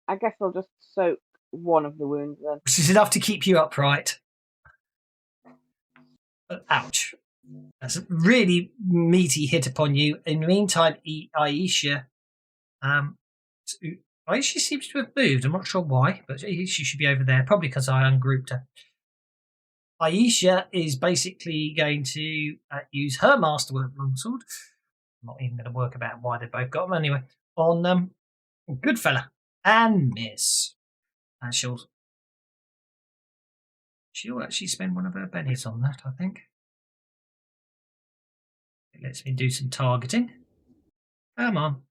I guess I'll just soak one of the wounds then. Which is enough to keep you upright. Ouch. That's a really meaty hit upon you. In the meantime, Aisha seems to have moved. I'm not sure why, but she should be over there, probably because I ungrouped her. Aisha is basically going to use her masterwork longsword. I'm not even going to work about why they both got them anyway. On Goodfella and miss. And she'll actually spend one of her bennies on that, I think. It lets me do some targeting. Come on.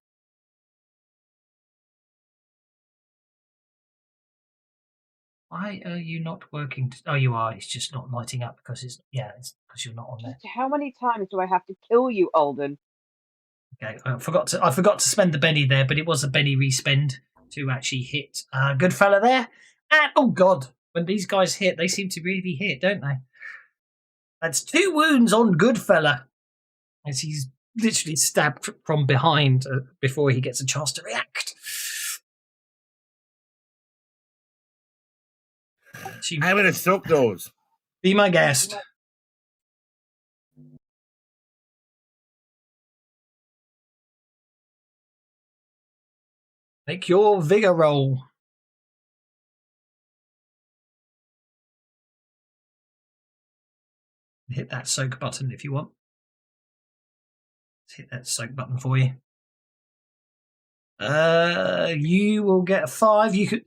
Why are you not working? Oh, you are. It's just not lighting up because it's because you're not on there. Just how many times do I have to kill you, Alden? Okay, I forgot to spend the Benny there, but it was a Benny respend to actually hit good fella there. And oh god, when these guys hit, they seem to really hit, don't they? That's 2 wounds on good fella as he's literally stabbed from behind before he gets a chance to react. I'm gonna soak those. Be my guest. Make your vigor roll. Hit that soak button if you want. Let's hit that soak button for you. You will get a 5. You could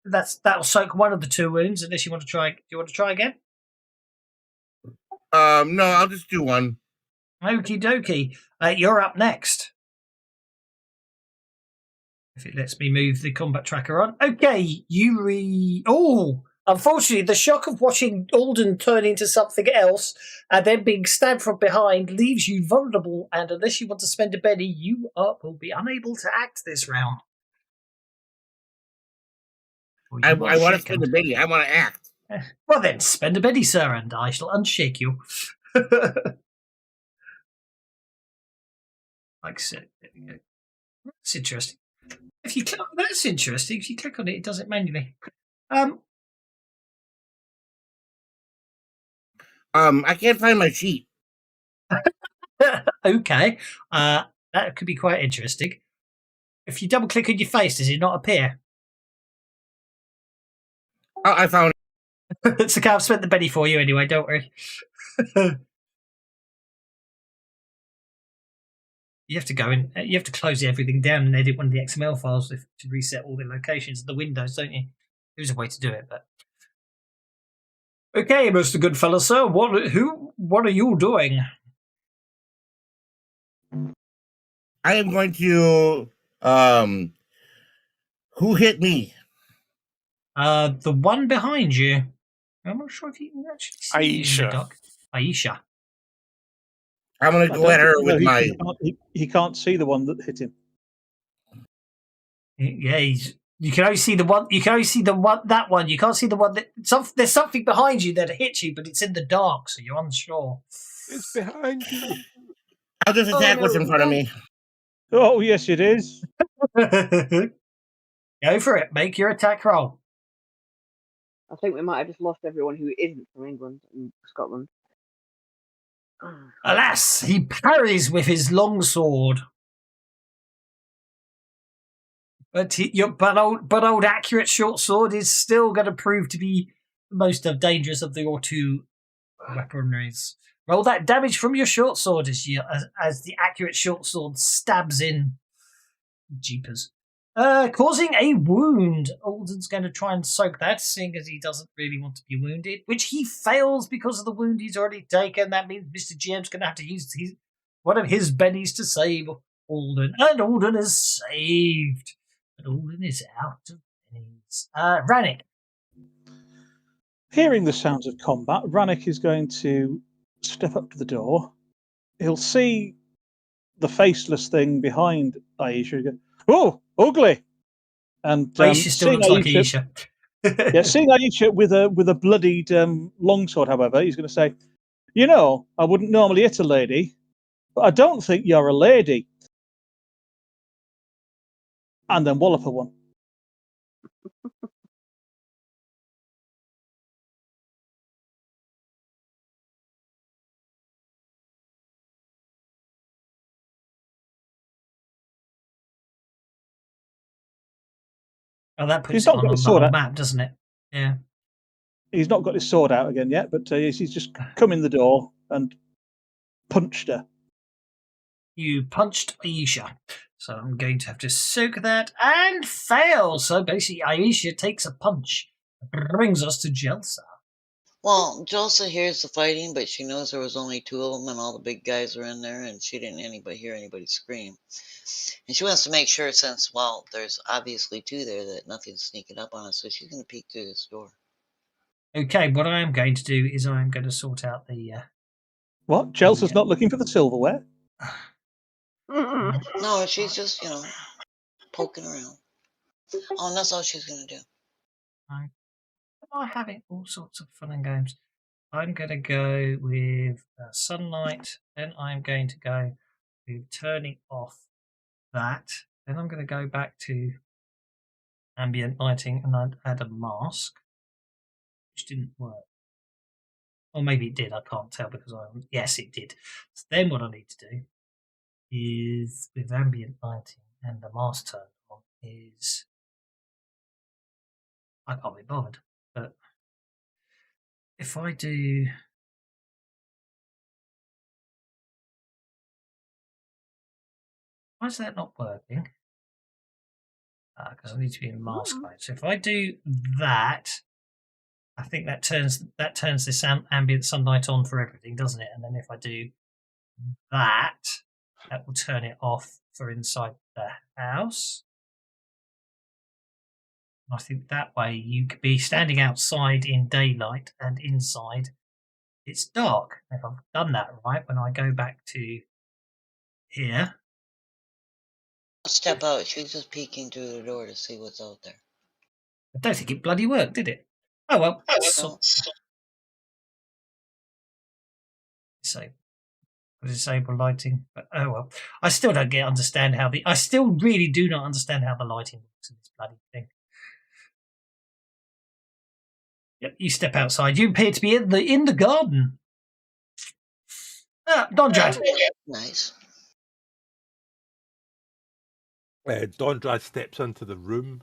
that'll soak one of the 2 wounds unless you want to try. Do you want to try again? No, I'll just do one. Okie dokie. You're up next. If it lets me move the combat tracker on. Okay, unfortunately, the shock of watching Alden turn into something else and then being stabbed from behind leaves you vulnerable, and unless you want to spend a Benny, you will be unable to act this round. I want to spend a Benny. I want to act. Well then, spend a Benny, sir, and I shall unshake you. Like so. There we go. That's interesting. If you click, that's interesting. If you click on it, it does it manually. I can't find my sheet. Okay, that could be quite interesting. If you double click on your face, does it not appear? Oh, I found it. It's okay. I've spent the Benny for you anyway. Don't worry. You have to go in. You have to close everything down and edit one of the XML files to reset all the locations of the windows, don't you? There's a way to do it, but okay, Mr. Goodfellow, sir. What are you doing? I am going to. Who hit me? The one behind you. I'm not sure if you can actually see Aisha. in the dock. Aisha. I'm going to go at her with my. He can't see the one that hit him. Yeah, you can only see the one. You can only see that one. You can't see the one that. There's something behind you that hit you, but it's in the dark, so you're unsure. It's behind you. I'll just attack what's in front of me. Oh yes, it is. Go for it. Make your attack roll. I think we might have just lost everyone who isn't from England and Scotland. Alas, he parries with his longsword. But old accurate short sword is still going to prove to be the most dangerous of your 2 weaponries. Roll that damage from your short sword as the accurate short sword stabs in. Jeepers. Causing a wound. Alden's going to try and soak that, seeing as he doesn't really want to be wounded, which he fails because of the wound he's already taken. That means Mr. GM's going to have to use one of his bennies to save Alden. And Alden is saved. But Alden is out of bennies. Rannick. Hearing the sounds of combat, Rannick is going to step up to the door. He'll see the faceless thing behind Aisha. Go, oh, ugly! And Aisha still looks like Aisha. Yeah, seeing Aisha with a bloodied longsword, however, he's going to say, "You know, I wouldn't normally hit a lady, but I don't think you're a lady." And then wallop her one. Oh, that puts it on the map, doesn't it? Yeah. He's not got his sword out again yet, but he's just come in the door and punched her. You punched Aisha. So I'm going to have to soak that and fail. So basically, Aisha takes a punch. Brings us to Jelsa. Well, Jelsa hears the fighting, but she knows there was only 2 of them and all the big guys are in there, and she didn't hear anybody scream. And she wants to make sure, since, well, there's obviously 2 there, that nothing's sneaking up on us, so she's going to peek through this door. Okay, what I am going to do is I am going to sort out the. What? Chelsea's not looking for the silverware? No, she's just, poking around. Oh, and that's all she's going to do. Am I having all sorts of fun and games? I'm going to go with sunlight. Then I'm going to go with turning off that. Then I'm going to go back to ambient lighting and I'd add a mask, which didn't work. Or maybe it did. I can't tell because yes, it did. So then what I need to do is with ambient lighting and the mask turned on is I can't be bothered. But if I do. Why is that not working? Because I need to be in mask mode. So if I do that, I think that turns this ambient sunlight on for everything, doesn't it? And then if I do that, that will turn it off for inside the house. I think that way you could be standing outside in daylight and inside it's dark. If I've done that right, when I go back to here. Step out. She's just peeking through the door to see what's out there. I don't think it bloody worked, did it? Oh well. So disable lighting, but oh well. I still don't understand how I still really do not understand how the lighting works in this bloody thing. Yep, you step outside. You appear to be in the garden. Dondrad. Nice. Dondrad steps into the room,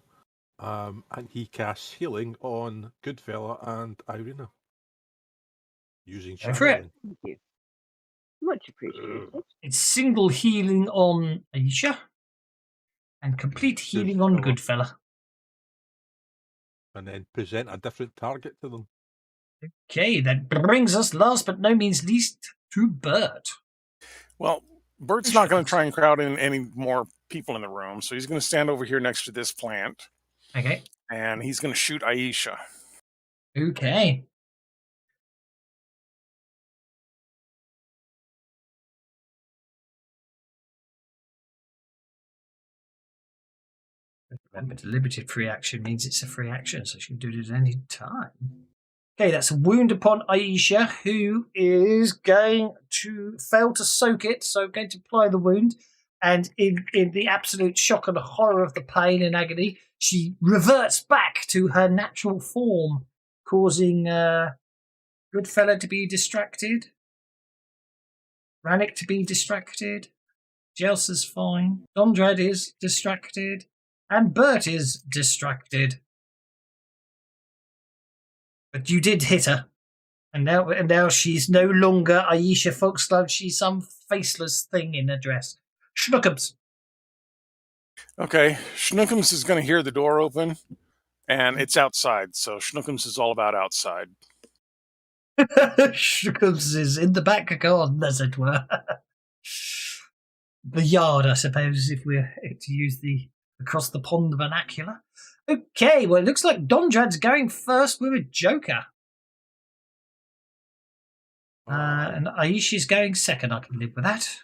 and he casts healing on Goodfella and Irina using Go for it. Thank you. Much appreciated. It's single healing on Aisha and complete healing on Goodfella. And then present a different target to them. Okay, that brings us last but no means least to Bert. Well, Bert's not going to try and crowd in any more people in the room, so he's going to stand over here next to this plant. Okay. And he's going to shoot Aisha. Okay. Remember, deliberative free action means it's a free action, so she can do it at any time. Okay, that's a wound upon Aisha, who is going to fail to soak it, so going to apply the wound. And in the absolute shock and horror of the pain and agony, she reverts back to her natural form, causing Goodfella to be distracted, Rannick to be distracted, Jelsa's fine, Dondrad is distracted, and Bert is distracted. But you did hit her. And now she's no longer Aisha Foxglove. She's some faceless thing in a dress. Schnookums. Okay, Schnookums is going to hear the door open, and it's outside. So Schnookums is all about outside. Schnookums is in the back garden, as it were. The yard, I suppose, if we're to use the across the pond vernacular. Okay, well, it looks like Dondrad's going first with a joker. And Aisha's going second. I can live with that.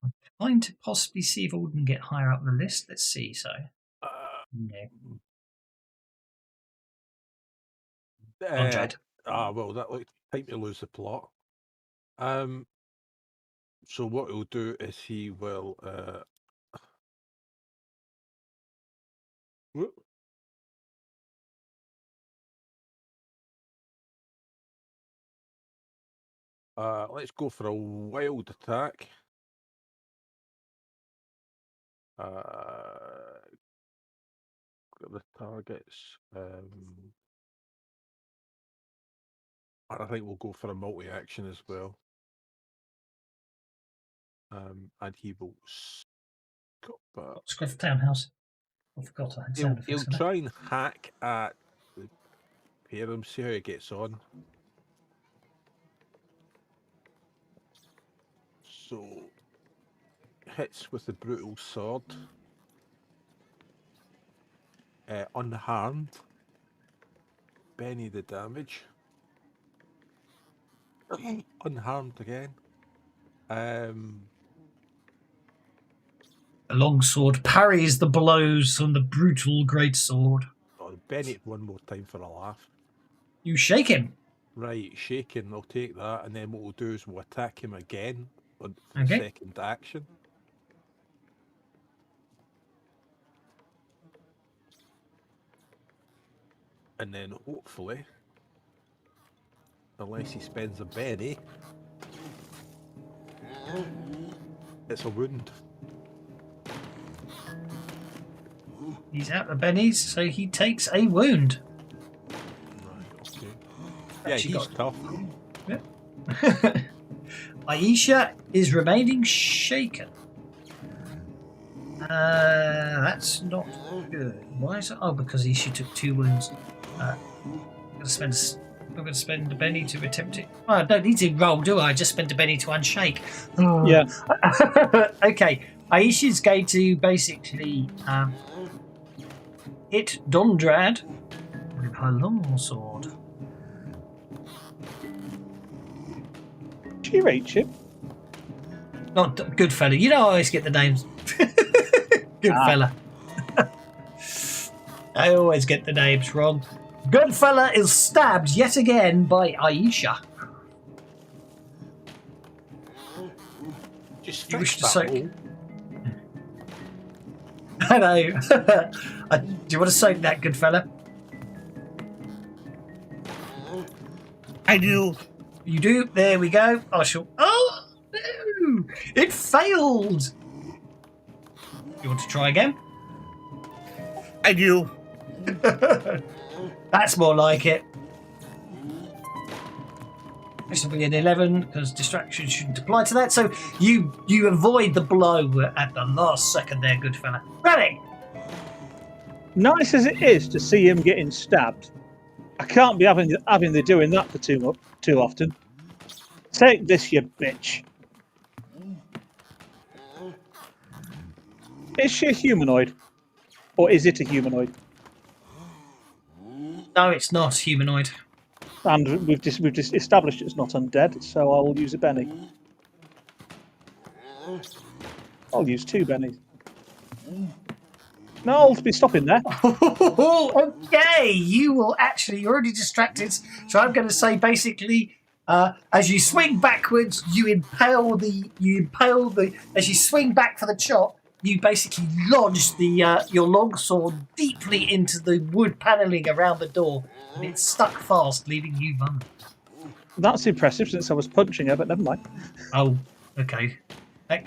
I'm trying to possibly see if I wouldn't get higher up the list. Let's see. So, no. Dondrad. Well, that looks time to lose the plot. So what he'll do is he will let's go for a wild attack. The targets. And I think we'll go for a multi-action as well. And he will Scriff Townhouse. I forgot I had sound effects. He'll try and hack at the pair of them, see how he gets on. So hits with the brutal sword. Unharmed. Benny the damage. Unharmed again. The longsword parries the blows from the brutal greatsword. Oh, Benny one more time for a laugh. You shake him. Right, shaking, I'll take that, and then what we'll do is we'll attack him again on the Okay. second action. And then hopefully, unless he spends a berry, it's a wound. He's out of bennies, so he takes a wound. Right, okay. Yeah, Actually he's tough. Aisha is remaining shaken. That's not good. Why is it? Oh, because she took 2 wounds. I'm going to spend a Benny to attempt it. Oh, I don't need to roll, do I? Just spend a Benny to unshake. Oh. Yeah. Okay. Aisha's going to basically hit Dondrad with her longsword. She reach him. Not good fella. You know I always get the names. Good fella. I always get the names wrong. Good fella is stabbed yet again by Aisha. Just You wish fix to that soak. hole. I know. Do you want to soak that, good fella? I do. You do. There we go. I shall. Oh no! It failed. You want to try again? I do. That's more like it. This will be an 11 because distraction shouldn't apply to that. So you avoid the blow at the last second there, good fella. Ready? Nice as it is to see him getting stabbed, I can't be having the doing that for too often. Take this, you bitch. Is she a humanoid? Or is it a humanoid? No, it's not humanoid. And we've just established it's not undead, so I will use a Benny. I'll use 2 Bennies. No, I'll be stopping there. Okay, you're already distracted. So I'm going to say basically, as you swing backwards, as you swing back for the chop, you basically lodge your longsword deeply into the wood paneling around the door, and it's stuck fast, leaving you vulnerable. That's impressive since I was punching her, but never mind. Oh, okay. In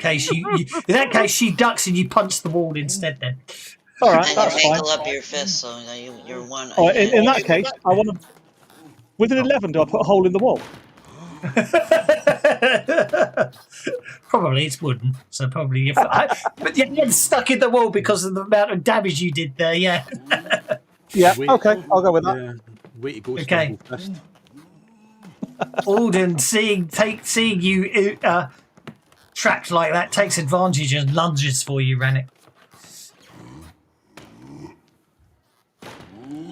that case, she ducks and you punch the wall instead. Then. All right, And that's you fine. angle up your fist so you're one. All right, in that case, I want to. With an 11, do I put a hole in the wall? Probably it's wooden, so probably you're but you're stuck in the wall because of the amount of damage you did there. Yeah. Yeah. Okay, I'll go with that. Yeah. Way to go, Okay. Stumble Fist. Alden, seeing you trapped like that, takes advantage and lunges for you, Rannick.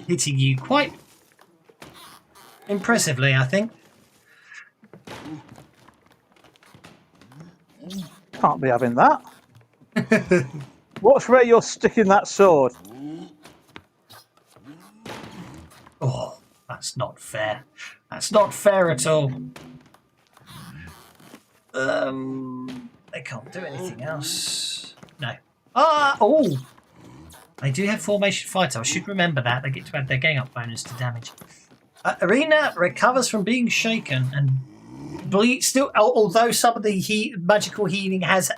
Hitting you quite impressively, I think. Can't be having that. Watch where you're sticking that sword. Oh, that's not fair. That's not fair at all. They can't do anything else. No. They do have formation fighter. I should remember that. They get to add their gang up bonus to damage. Arena recovers from being shaken and bleeds still. Although some of the magical healing has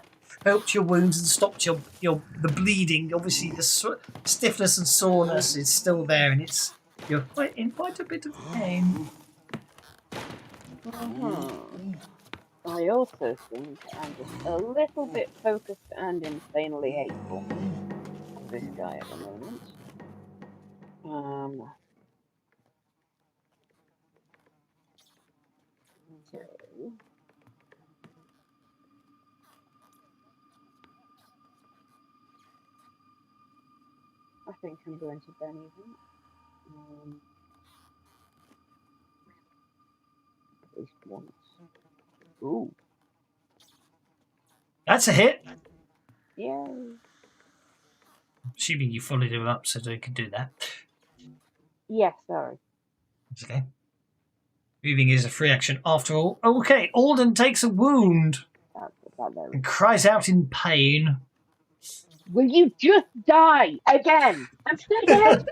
helped your wounds and stopped the bleeding. Obviously, the stiffness and soreness is still there, and you're in quite a bit of pain. I also think I'm just a little bit focused and insanely hateful of this guy at the moment. So I think I'm going to Benny. at least once. Ooh. That's a hit. Yay. Assuming you followed him up so they could do that. Yes, sorry. It's okay. Moving is a free action after all. Okay, Alden takes a wound and cries out in pain. Will you just die again? I'm still dead.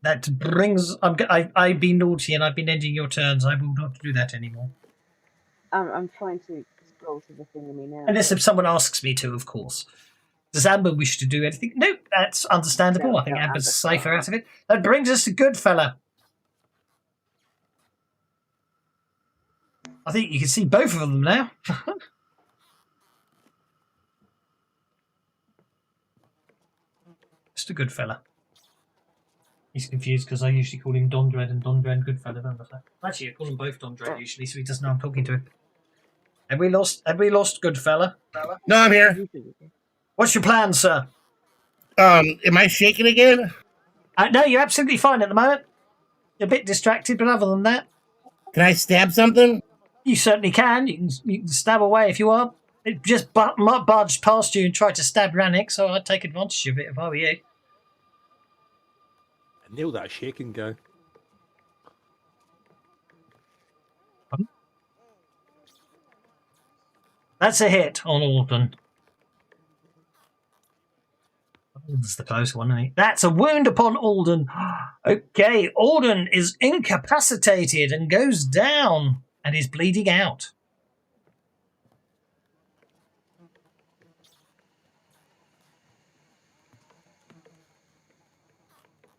That brings. I've been naughty and I've been ending your turns. I will not do that anymore. I'm trying to scroll to the thing in me now. Unless if someone asks me to, of course. Does Amber wish to do anything? No, that's understandable. No, I think no, Amber's Amber's safer fine. out of it. That brings us to Goodfella. I think you can see both of them now. Just a good fella. He's confused because I usually call him Dondred and Dondred Goodfella, don't I? Actually, I call them both Dondred usually, so he doesn't know I'm talking to him. Have we lost Goodfella? No, I'm here. What's your plan, sir? Am I shaking again? No, you're absolutely fine at the moment. You're a bit distracted, but other than that, Can I stab something? you certainly can. You can stab away if you want. It just barged past you and tried to stab Rannick, so I'd take advantage of it if I were you. I nailed that shaking guy. That's a hit on Alden. Alden's the close one, isn't he? That's a wound upon Alden. Okay, Alden is incapacitated and goes down and is bleeding out.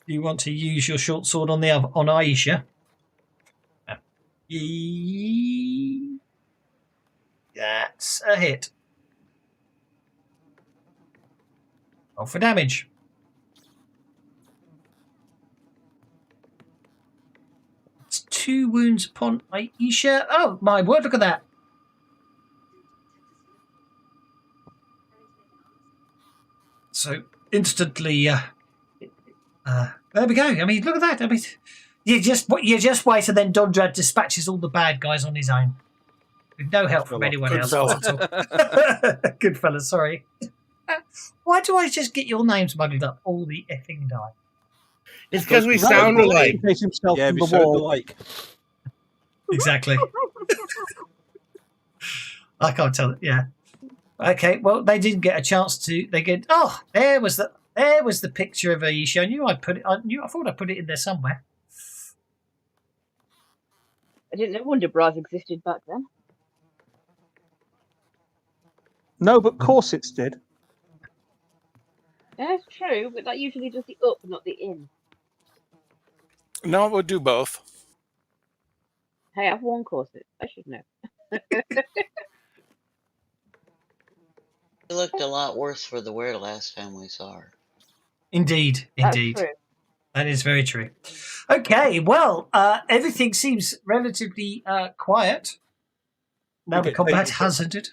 Do you want to use your short sword on Aisha? That's a hit. Roll for damage. It's 2 wounds upon Aisha. Oh, my word, look at that. So, instantly, there we go. I mean, look at that. I mean, you just wait, and then Dondred dispatches all the bad guys on his own. With no help from anyone else. Good fella, sorry. Why do I just get your names muddled up all the effing time? It's because we sound alike. Yeah, we sound alike. Exactly. I can't tell it. Yeah. Okay. Well, they didn't get a chance to. They get. Oh, there was the picture of Aisha. I thought I put it in there somewhere. I didn't know Wonder Bras existed back then. No, but corsets did. That's true, but that usually does the up, not the in. No, it would do both. Hey, I've worn corsets. I should know. She looked a lot worse for the wear last time we saw her. Indeed. That's true. That is very true. Okay, well, everything seems relatively quiet. Now the combat has ended.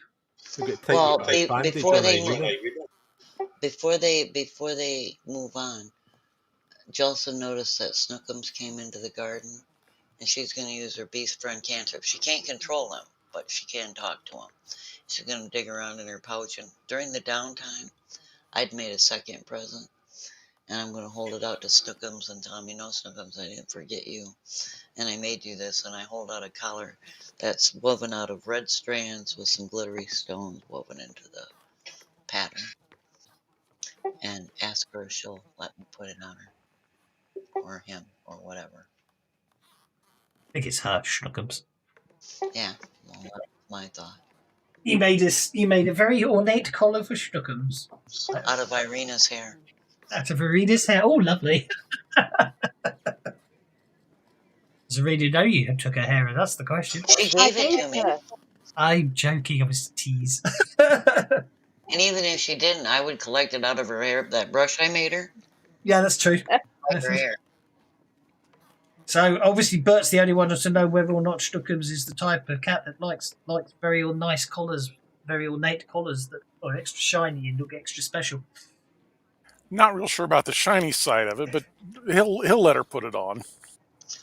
Well, before they move on, Jelsa noticed that Snookums came into the garden, and she's going to use her beast friend cantrip. She can't control him, but she can talk to him. She's going to dig around in her pouch, and during the downtime, I'd made a second present, and I'm going to hold it out to Snookums and tell him, you know, Snookums, I didn't forget you, and I made you this, and I hold out a collar that's woven out of red strands with some glittery stones woven into the pattern, and ask her if she'll let me put it on her, or him, or whatever. I think it's her, Schnookums. Yeah, well, that's my thought. You made a very ornate collar for Schnookums. Out of Irina's hair. Out of Irina's hair. Oh, lovely. Does Irina know you took her hair? That's the question. She gave it to me. I'm joking. I was teased. And even if she didn't, I would collect it out of her hair. That brush I made her. Yeah, that's true. Like her hair. So obviously Bert's the only one to know whether or not Schnookums is the type of cat that likes very nice collars, very ornate collars that are extra shiny and look extra special. Not real sure about the shiny side of it, but he'll let her put it on.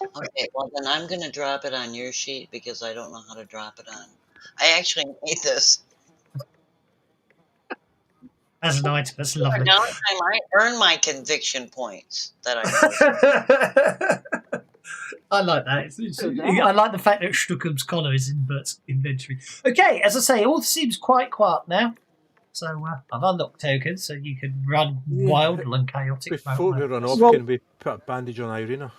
Okay, well then I'm gonna drop it on your sheet because I don't know how to drop it on. I actually need this. As an item, that's For lovely. downtime, I earn my conviction points that I know. I like that. I like the fact that Stuckum's collar is in Bert's inventory. Okay, as I say, all seems quite quiet now. So I've unlocked tokens, so you can run wild and chaotic. Before we run off, Well- can we put a bandage on Irina?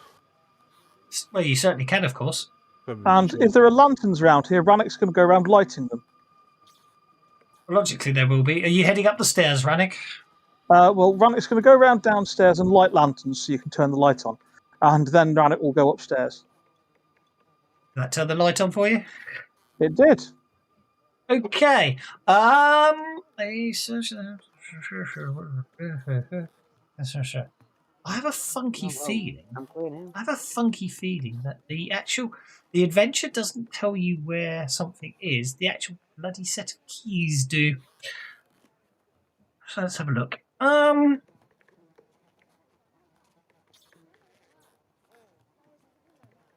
Well, you certainly can, of course. And if there are lanterns around here, Rannick's going to go around lighting them. Logically, there will be. Are you heading up the stairs, Rannick? Well, Rannick's going to go around downstairs and light lanterns so you can turn the light on. And then Rannick will go upstairs. Did that turn the light on for you? It did. Okay. I have a funky feeling. I'm going in. I have a funky feeling that the adventure doesn't tell you where something is. The actual bloody set of keys do. So let's have a look.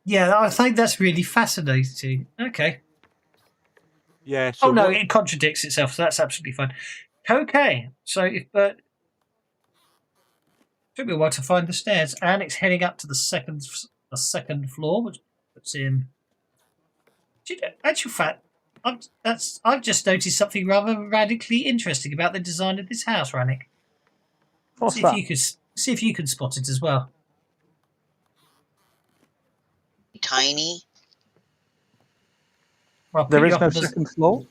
Yeah, I think that's really fascinating. Okay. Yeah. So Oh no, it contradicts itself, so that's absolutely fine. Okay, so if Bert took me a while to find the stairs, and it's heading up to the second floor, which puts him. Actual fact, I've just noticed something rather radically interesting about the design of this house, Rannick. What's See that? if you can spot it as well. Tiny. Well, There put is you up no on the- second floor.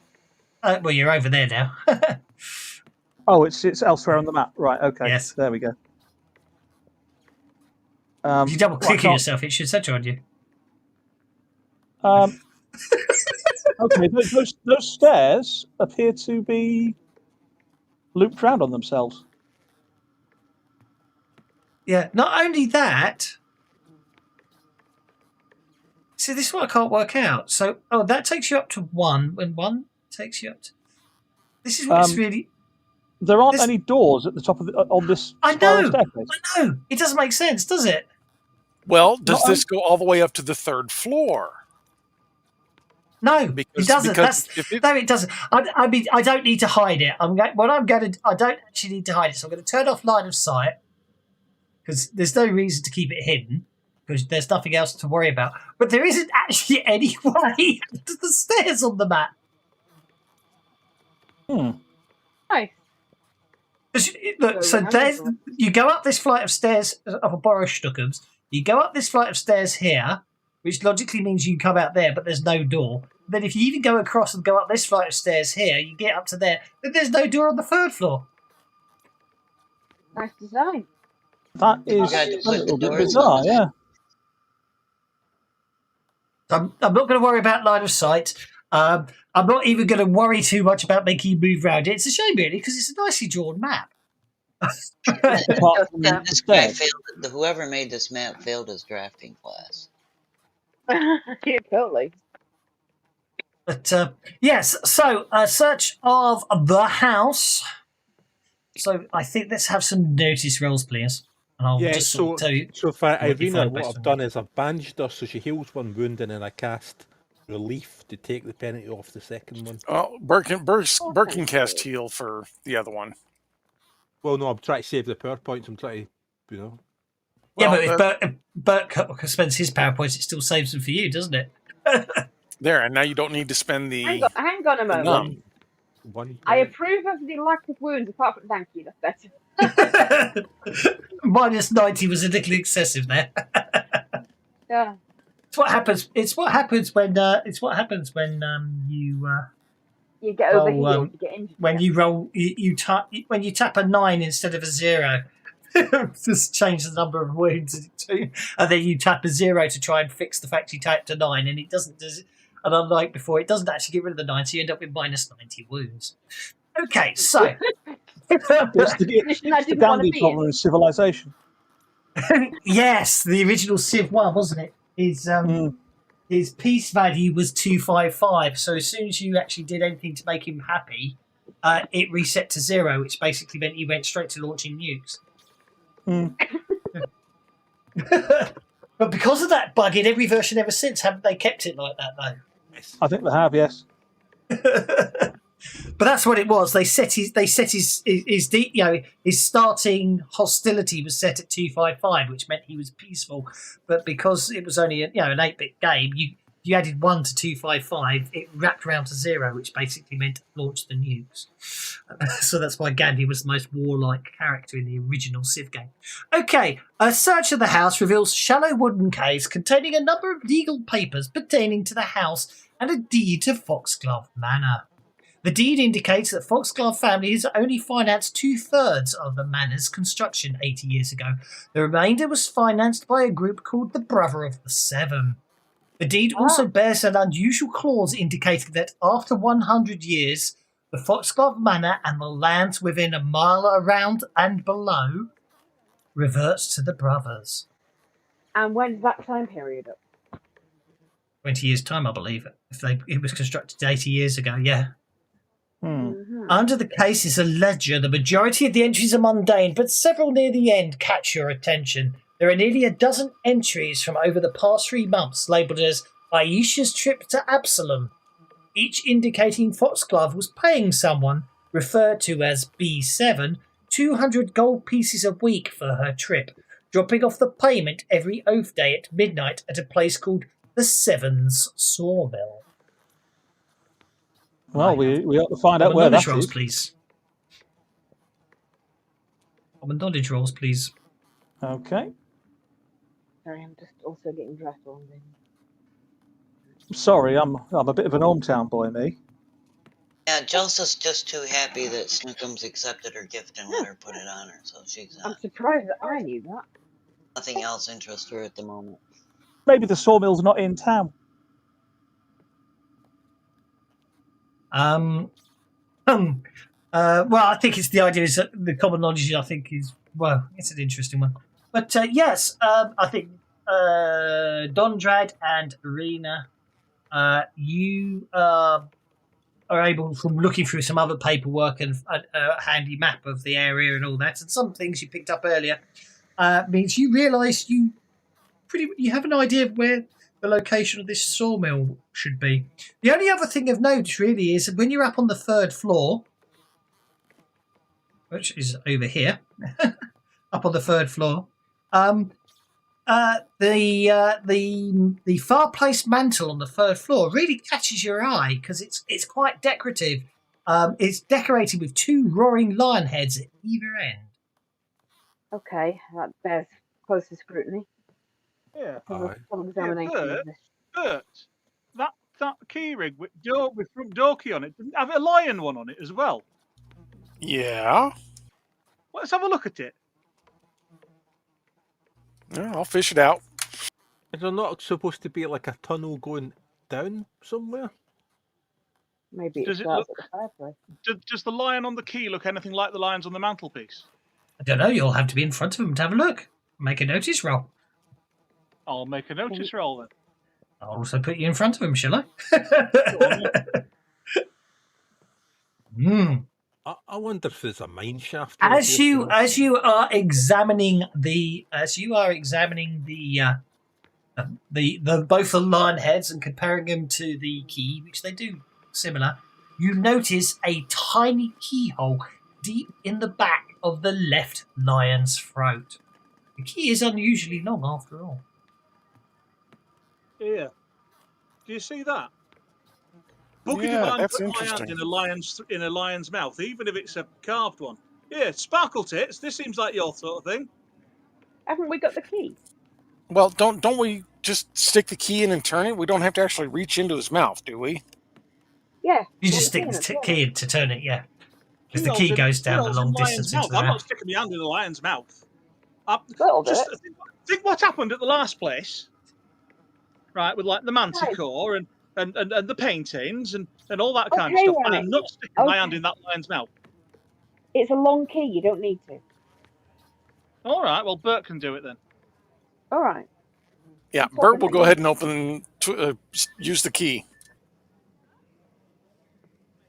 well, you're over there now. Oh, it's elsewhere on the map. Right, okay. Yes. There we go. If you double well, I click on can't- yourself, it should center on you. Okay, those stairs appear to be looped round on themselves. Yeah, not only that. See, this is what I can't work out. So, that takes you up to 1, when 1 takes you up to. This is what's really. There aren't any doors at the top of on this spiral staircase. I know. It doesn't make sense, does it? Well, does this go all the way up to the 3rd floor? No, it doesn't. No, it doesn't. I mean, I don't need to hide it. I don't actually need to hide it. So I'm going to turn off line of sight because there's no reason to keep it hidden because there's nothing else to worry about. But there isn't actually any way to the stairs on the map. Nice. Look, so there's you go up this flight of stairs of a borrow Stuckums. You go up this flight of stairs here, which logically means you can come out there, but there's no door. Then if you even go across and go up this flight of stairs here, you get up to there, but there's no door on the 3rd floor. Nice design. That is a little bit bizarre, yeah. I'm not going to worry about line of sight. I'm not even going to worry too much about making you move around it. It's a shame, really, because it's a nicely drawn map. This guy failed. Whoever made this map failed his drafting class. Yeah, totally. But yes, so a search of the house. So I think let's have some notice rolls, please. And I'll just so tell you. So for what you Irina, find what based I've on done is I've bandaged her so she heals 1 wound, and then I cast relief to take the penalty off the 2nd one. Oh, Bert can cast heal for the other one. Well, no, I'm trying to save the power points. I'm trying to, Yeah, but if Bert spends his power points, it still saves them for you, doesn't it? There, and now you don't need to spend the. Hang on a moment. I approve of the lack of wounds, apart from thank you. That's better. Minus 90 was a little excessive there. Yeah. It's what happens. It's what happens when. You get overhealed. You get injured. When you roll, when you tap a 9 instead of a 0. Just change the number of wounds, and then you tap a 0 to try and fix the fact you tapped a 9, and it doesn't. And unlike before, it doesn't actually get rid of the 9, so you end up with minus 90 wounds. Okay, so It's the Gandhi problem in Civilization. yes, the original Civ 1, wasn't it? His peace value was 255. So as soon as you actually did anything to make him happy, it reset to 0, which basically meant he went straight to launching nukes. But because of that bug in every version ever since, haven't they kept it like that though? I think they have, yes. But that's what it was. They set his starting hostility was set at 255, which meant he was peaceful. But because it was only an 8-bit game, you added 1 to 255, it wrapped around to 0, which basically meant launch the nukes. So that's why Gandhi was the most warlike character in the original Civ game. Okay, a search of the house reveals shallow wooden caves containing a number of legal papers pertaining to the house and a deed to Foxglove Manor. The deed indicates that Foxglove family has only financed 2/3 of the manor's construction 80 years ago. The remainder was financed by a group called the Brother of the Seven. The deed also bears an unusual clause indicating that after 100 years, the Foxglove Manor and the lands within a mile around and below reverts to the brothers. And when's that time period up? 20 years' time, I believe. It was constructed 80 years ago, yeah. Mm-hmm. Under the case is a ledger. The majority of the entries are mundane, but several near the end catch your attention. There are nearly a dozen entries from over the past 3 months labelled as Aisha's trip to Absalom, each indicating Foxglove was paying someone, referred to as B7, 200 gold pieces a week for her trip, dropping off the payment every oath day at midnight at a place called the Sevens Sawmill. Well, we ought to find out where that rolls, is. Please. Common knowledge rolls, please. Okay. Sorry, I'm just also getting dressed on. Sorry, I'm a bit of an hometown boy, me. Yeah, Joseph's just too happy that Snookums accepted her gift and let her put it on her, so she's I'm surprised that I knew that. nothing else interests her at the moment. Maybe the sawmill's not in town. Well, I think it's the idea is that the common knowledge. I think is it's an interesting one. But yes, I think Dondrad and Arena, you are able, from looking through some other paperwork and a handy map of the area and all that, and some things you picked up earlier, means you realise you have an idea of where the location of this sawmill should be. The only other thing of note really is when you're up on the 3rd floor, which is over here, up on the 3rd floor, the far-placed mantle on the 3rd floor really catches your eye because it's quite decorative. It's decorated with 2 roaring lion heads at either end. Okay, that bears closer scrutiny. Yeah. Some examination of this. Bert, that key rig with front door key on it doesn't have a lion one on it as well. Yeah. Let's have a look at it. Yeah, I'll fish it out. Is there not supposed to be like a tunnel going down somewhere? Maybe Does it it starts look- at the fireplace. Does the lion on the key look anything like the lions on the mantelpiece? I don't know. You'll have to be in front of them to have a look. Make a notice roll. I'll make a notice roll then. I'll also put you in front of them, shall I? I wonder if there's a mine shaft. As you are examining the both the lion heads and comparing them to the key, which they do similar, you notice a tiny keyhole deep in the back of the left lion's throat. The key is unusually long, after all. Yeah. Do you see that? Yeah, that's put my interesting. hand in a lion's mouth, even if it's a carved one. Yeah, sparkle tits. This seems like your sort of thing. Haven't we got the key? Well, don't we just stick the key in and turn it? We don't have to actually reach into his mouth, do we? Yeah. You just stick the key to turn it, yeah. Because the key goes down the long distance into the I'm mouth. not sticking my hand in a lion's mouth. Think what happened at the last place, right? With like the manticore and the paintings and all that kind of stuff. Right. And I'm not sticking my hand in that lion's mouth. It's a long key. You don't need to. All right. Well, Bert can do it then. All right. Yeah, Bert will go ahead and use the key.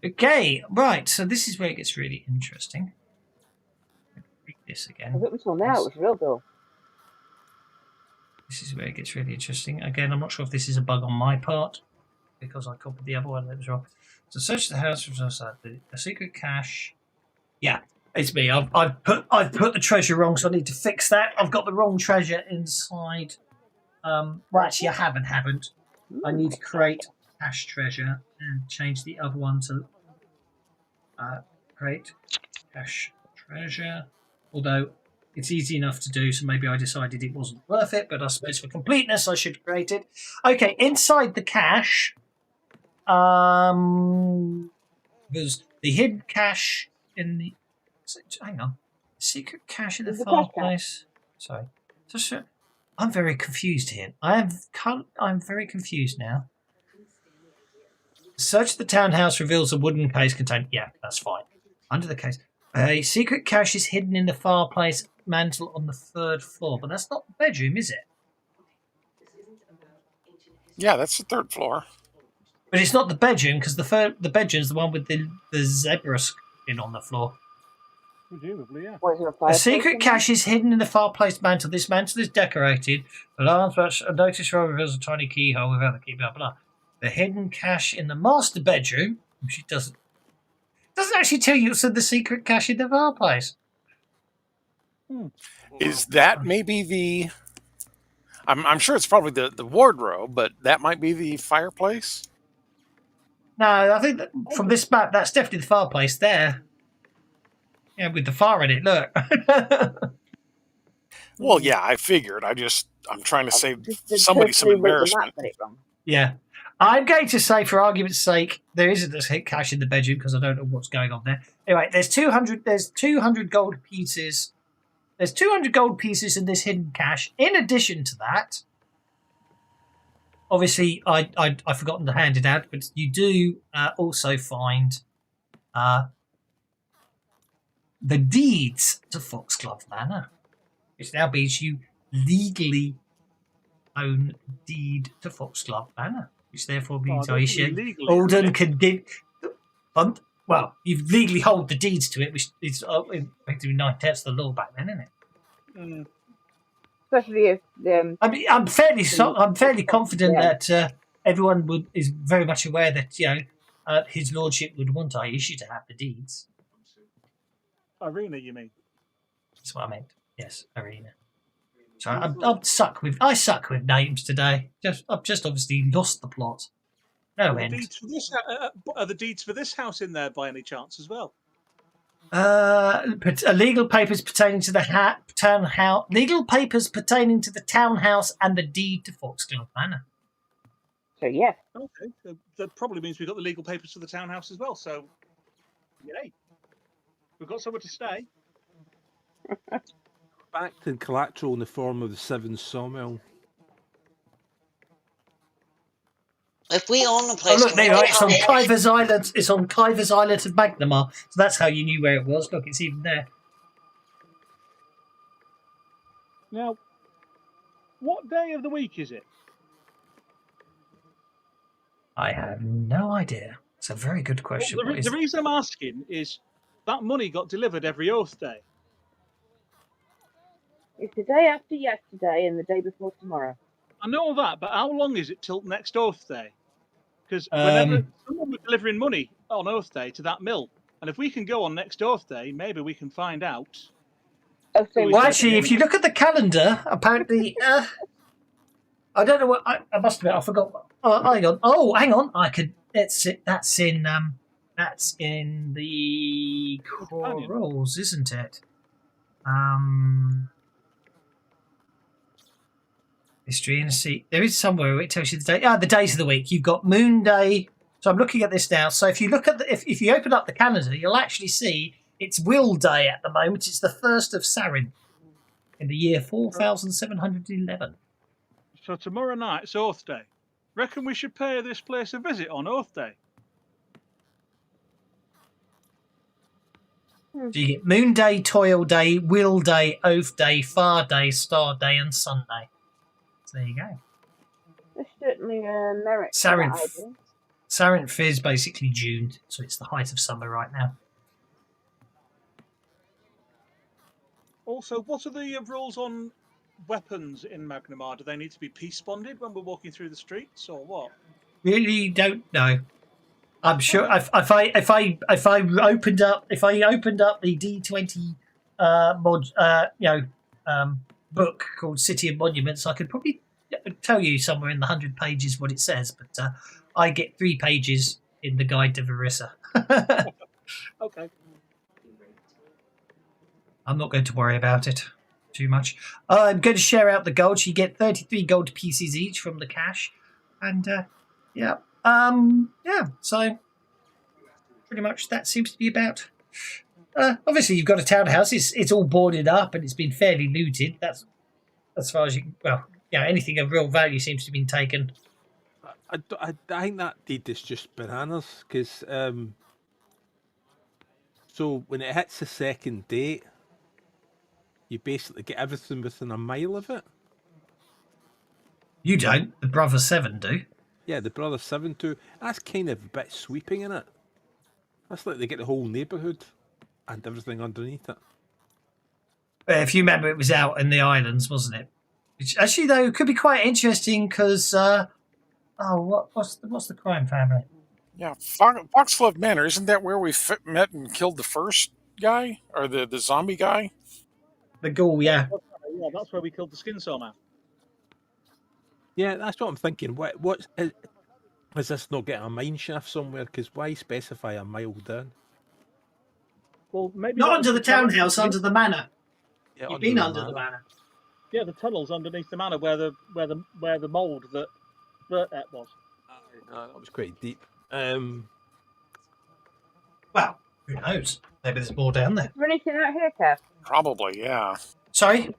Okay, right. So this is where it gets really interesting. read this Because again. up until now, it was real dull. This is where it gets really interesting. Again, I'm not sure if this is a bug on my part because I copied the other one that was wrong. So search the house for a secret cache. Yeah, it's me. I've put the treasure wrong, so I need to fix that. I've got the wrong treasure inside. Well, actually, I haven't. I need to create cache treasure and change the other one to create cache treasure. Although it's easy enough to do, so maybe I decided it wasn't worth it. But I suppose for completeness, I should create it. Okay, inside the cache, there's the hidden cache in the. Hang on, secret cache in the fireplace. Sorry, I'm very confused here. I'm very confused now. Search the townhouse reveals a wooden case containing. Yeah, that's fine. Under the case, a secret cache is hidden in the fireplace mantle on the 3rd floor, but that's not the bedroom, is it? Yeah, that's the 3rd floor. But it's not the bedroom because the bedroom's the one with the zebra skin on the floor. Presumably, yeah. A secret cache is hidden in the fireplace mantle. This mantle is decorated. Alarms, but a notice roll reveals a tiny keyhole without the key. Blah blah. The hidden cache in the master bedroom, which it doesn't actually tell you it's in the secret cache in the fireplace. Is that maybe the? I'm sure it's probably the wardrobe, but that might be the fireplace. No, I think that from this map, that's definitely the fireplace there. Yeah, with the fire in it. Look. Well, yeah, I figured. I'm trying to save somebody some embarrassment. Yeah. I'm going to say, for argument's sake, there isn't a hit cache in the bedroom because I don't know what's going on there. Anyway, there's 200 gold pieces. There's 200 gold pieces in this hidden cache. In addition to that, obviously, I've forgotten to hand it out, but you do also find the deeds to Foxglove Manor, which now means you legally own deed to Foxglove Manor, which therefore means Alden can give. Well, you legally hold the deeds to it, which is effectively 9/10 of the law back then, isn't it? Especially if I'm fairly confident that everyone is very much aware that his lordship would want Aisha to have the deeds. Irina, you mean? That's what I meant. Yes, Irina. So I suck with names today. I've just obviously lost the plot. No end. Are the deeds for this house in there by any chance as well? Legal papers pertaining to the townhouse. Legal papers pertaining to the townhouse and the deed to Foxglove Manor. So yeah. Okay, so that probably means we've got the legal papers for the townhouse as well. So, yay, we've got somewhere to stay. Backed in collateral in the form of the 7 sawmill. If we own the place, look, there it's on Kyver's Island. It's on Kyver's Island of Magnamar. So that's how you knew where it was. Look, it's even there. Now, what day of the week is it? I have no idea. It's a very good question. Well, the reason I'm asking is that money got delivered every Oath Day. It's the day after yesterday and the day before tomorrow. I know that, but how long is it till next Oath Day? Because whenever someone was delivering money on Oath Day to that mill, and if we can go on next Oath Day, maybe we can find out. Well, actually, if you look at the calendar, apparently, I don't know what I must admit, I forgot. Hang on. Oh, hang on. I could. That's in the Corals, isn't it? History and see. There is somewhere where it tells you the day. The days of the week. You've got Moon Day. So I'm looking at this now. So if you look at if you open up the calendar, you'll actually see it's Will Day at the moment. It's the 1st of Sarin in the year 4711. So tomorrow night's Oath Day. Reckon we should pay this place a visit on Oath Day. So you get Moon Day, Toil Day, Will Day, Oath Day, Far Day, Star Day, and Sunday. So there you go. There's certainly a merit. Sarinth is basically June, so it's the height of summer right now. Also, what are the rules on weapons in Magnamar? Do they need to be peace bonded when we're walking through the streets, or what? Really don't know. I'm sure if I opened up the D20 book called City of Monuments, I could probably tell you somewhere in the 100 pages what it says. But I get 3 pages in the Guide to Varissa. Okay. I'm not going to worry about it too much. I'm going to share out the gold. You get 33 gold pieces each from the cash, and so pretty much that seems to be about. Obviously, you've got a townhouse. It's all boarded up and it's been fairly looted. That's as far as you. Well, yeah, anything of real value seems to have been taken. I think that deed is just bananas because so when it hits the second date, you basically get everything within a mile of it. You don't. The Brother 7 do. Yeah, the Brother 7 too. That's kind of a bit sweeping in it. That's like they get the whole neighbourhood and everything underneath it. If you remember, it was out in the islands, wasn't it? Which actually, though, could be quite interesting because what's the crime family? Yeah, Foxglove Manor, isn't that where we met and killed the first guy or the zombie guy? The ghoul, yeah. Yeah, that's where we killed the Skinsaw man. Yeah, that's what I'm thinking. What is this not getting a mine shaft somewhere? Because why specify a mile down? Well, maybe Not under the townhouse, under the manor. Yeah, You've been under the manor. Yeah, the tunnels underneath the manor where the mould that was. No, that was quite deep. Well, who knows? Maybe there's more down there. Is there anything out here, Kev? Probably, yeah. Sorry?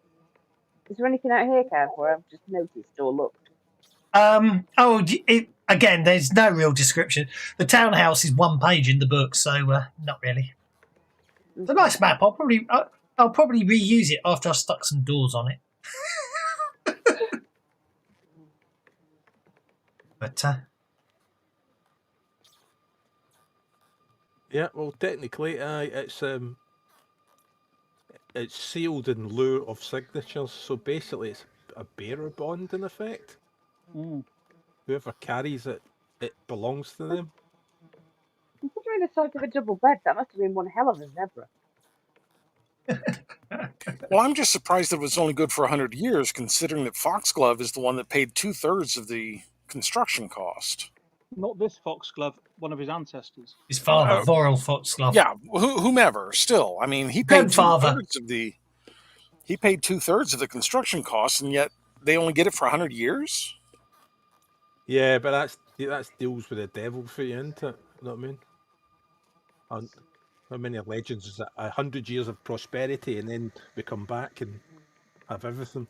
Is there anything out here, Kev, where I've just noticed or looked? Again, there's no real description. The townhouse is 1 page in the book, so not really. It's a nice map. I'll probably reuse it after I've stuck some doors on it. But yeah, well, technically, it's sealed in lieu of signatures, so basically, it's a bearer bond in effect. Mm. Whoever carries it, it belongs to them. Considering the size of a double bed, that must have been one hell of a zebra. Well, I'm just surprised that it was only good for 100 years, considering that Foxglove is the one that paid 2/3 of the construction cost. Not this foxglove, one of his ancestors. his father, Vorel Foxglove. Yeah, whomever. Still, I mean, he paid Grandfather. 2/3 of the. He paid 2/3 of the construction costs, and yet they only get it for 100 years. Yeah, but that's deals with the devil for you, isn't it? You know what I mean? And how many legends is it? 100 years of prosperity, and then we come back and have everything.